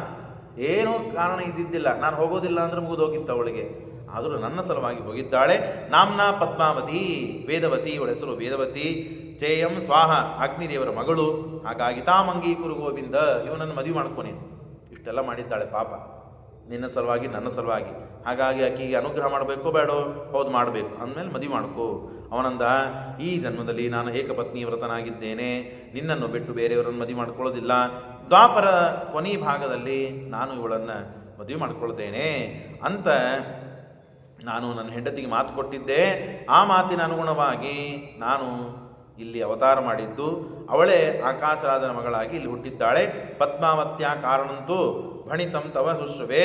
ಏನೂ ಕಾರಣ ಇದ್ದಿದ್ದಿಲ್ಲ, ನಾನು ಹೋಗೋದಿಲ್ಲ ಅಂದ್ರೆ ಮುಗಿದೋಗಿತ್ತು ಅವಳಿಗೆ, ಆದರೂ ನನ್ನ ಸಲುವಾಗಿ ಹೋಗಿದ್ದಾಳೆ. ನಾಮ್ನಾ ಪದ್ಮಾವತಿ ವೇದವತಿ, ಇವಳ ಹೆಸರು ವೇದವತಿ. ಚೇಯಂ ಸ್ವಾಹ, ಅಗ್ನಿದೇವರ ಮಗಳು. ಹಾಗಾಗಿ ತಾಮಂಗಿ ಕುರು ಗೋವಿಂದ, ಇವನನ್ನು ಮದುವೆ ಮಾಡ್ಕೊನಿ. ಇಷ್ಟೆಲ್ಲ ಮಾಡಿದ್ದಾಳೆ ಪಾಪ, ನಿನ್ನ ಸಲುವಾಗಿ ನನ್ನ ಸಲುವಾಗಿ. ಹಾಗಾಗಿ ಆಕೆಗೆ ಅನುಗ್ರಹ ಮಾಡಬೇಕೋ ಬೇಡೋ, ಹೌದು ಮಾಡಬೇಕು, ಅಂದಮೇಲೆ ಮದುವೆ ಮಾಡ್ಕೋ. ಅವನಂದ, ಈ ಜನ್ಮದಲ್ಲಿ ನಾನು ಏಕಪತ್ನಿ ವ್ರತನಾಗಿದ್ದೇನೆ, ನಿನ್ನನ್ನು ಬಿಟ್ಟು ಬೇರೆಯವರನ್ನು ಮದುವೆ ಮಾಡ್ಕೊಳ್ಳೋದಿಲ್ಲ. ದ್ವಾಪರ ಕೊನೆ ಭಾಗದಲ್ಲಿ ನಾನು ಇವಳನ್ನು ಮದುವೆ ಮಾಡ್ಕೊಳ್ತೇನೆ ಅಂತ ನಾನು ನನ್ನ ಹೆಂಡತಿಗೆ ಮಾತು ಕೊಟ್ಟಿದ್ದೆ. ಆ ಮಾತಿನ ಅನುಗುಣವಾಗಿ ನಾನು ಇಲ್ಲಿ ಅವತಾರ ಮಾಡಿದ್ದು. ಅವಳೇ ಆಕಾಶರಾಜನ ಮಗಳಾಗಿ ಇಲ್ಲಿ ಹುಟ್ಟಿದ್ದಾಳೆ. ಪದ್ಮಾವತ್ಯ ಕಾರಣಂತೂ ಭಣಿತಂ ತವ ಶುಶ್ರುವೆ.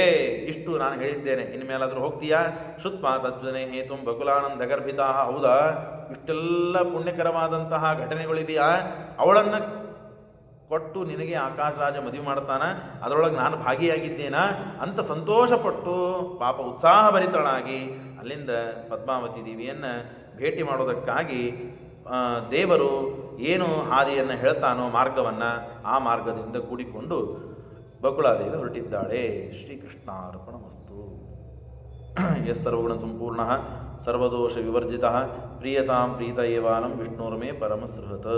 ಇಷ್ಟು ನಾನು ಹೇಳಿದ್ದೇನೆ, ಇನ್ಮೇಲಾದರೂ ಹೋಗ್ತೀಯಾ? ಶುತ್ವಾ ತಜ್ಜನೆ ಹೇತುಂ ಬಕುಲಾನಂದ ಗರ್ಭಿತಾ. ಹೌದಾ, ಇಷ್ಟೆಲ್ಲ ಪುಣ್ಯಕರವಾದಂತಹ ಘಟನೆಗಳಿದೆಯಾ? ಅವಳನ್ನು ಕೊಟ್ಟು ನಿನಗೆ ಆಕಾಶರಾಜ ಮದುವೆ ಮಾಡ್ತಾನ, ಅದರೊಳಗೆ ನಾನು ಭಾಗಿಯಾಗಿದ್ದೇನಾ ಅಂತ ಸಂತೋಷಪಟ್ಟು ಪಾಪ ಉತ್ಸಾಹಭರಿತಳಾಗಿ ಅಲ್ಲಿಂದ ಪದ್ಮಾವತಿ ದೇವಿಯನ್ನು ಭೇಟಿ ಮಾಡೋದಕ್ಕಾಗಿ ದೇವರು ಏನು ಹಾದಿಯನ್ನು ಹೇಳ್ತಾನೋ ಮಾರ್ಗವನ್ನು, ಆ ಮಾರ್ಗದಿಂದ ಕೂಡಿಕೊಂಡು ಬಕುಳಾದೇವಿ ಹೊರಟಿದ್ದಾಳೆ. ಶ್ರೀಕೃಷ್ಣಾರ್ಪಣಮಸ್ತು. ಯಸ್ ಸರ್ವಗುಣ ಸಂಪೂರ್ಣ ಸರ್ವದೋಷ ವಿವರ್ಜಿತ ಪ್ರಿಯತಾಂ ಪ್ರೀತ ಏವಾನಂ ವಿಷ್ಣುರ್ಮೇ ಪರಮಸೃಹತ್.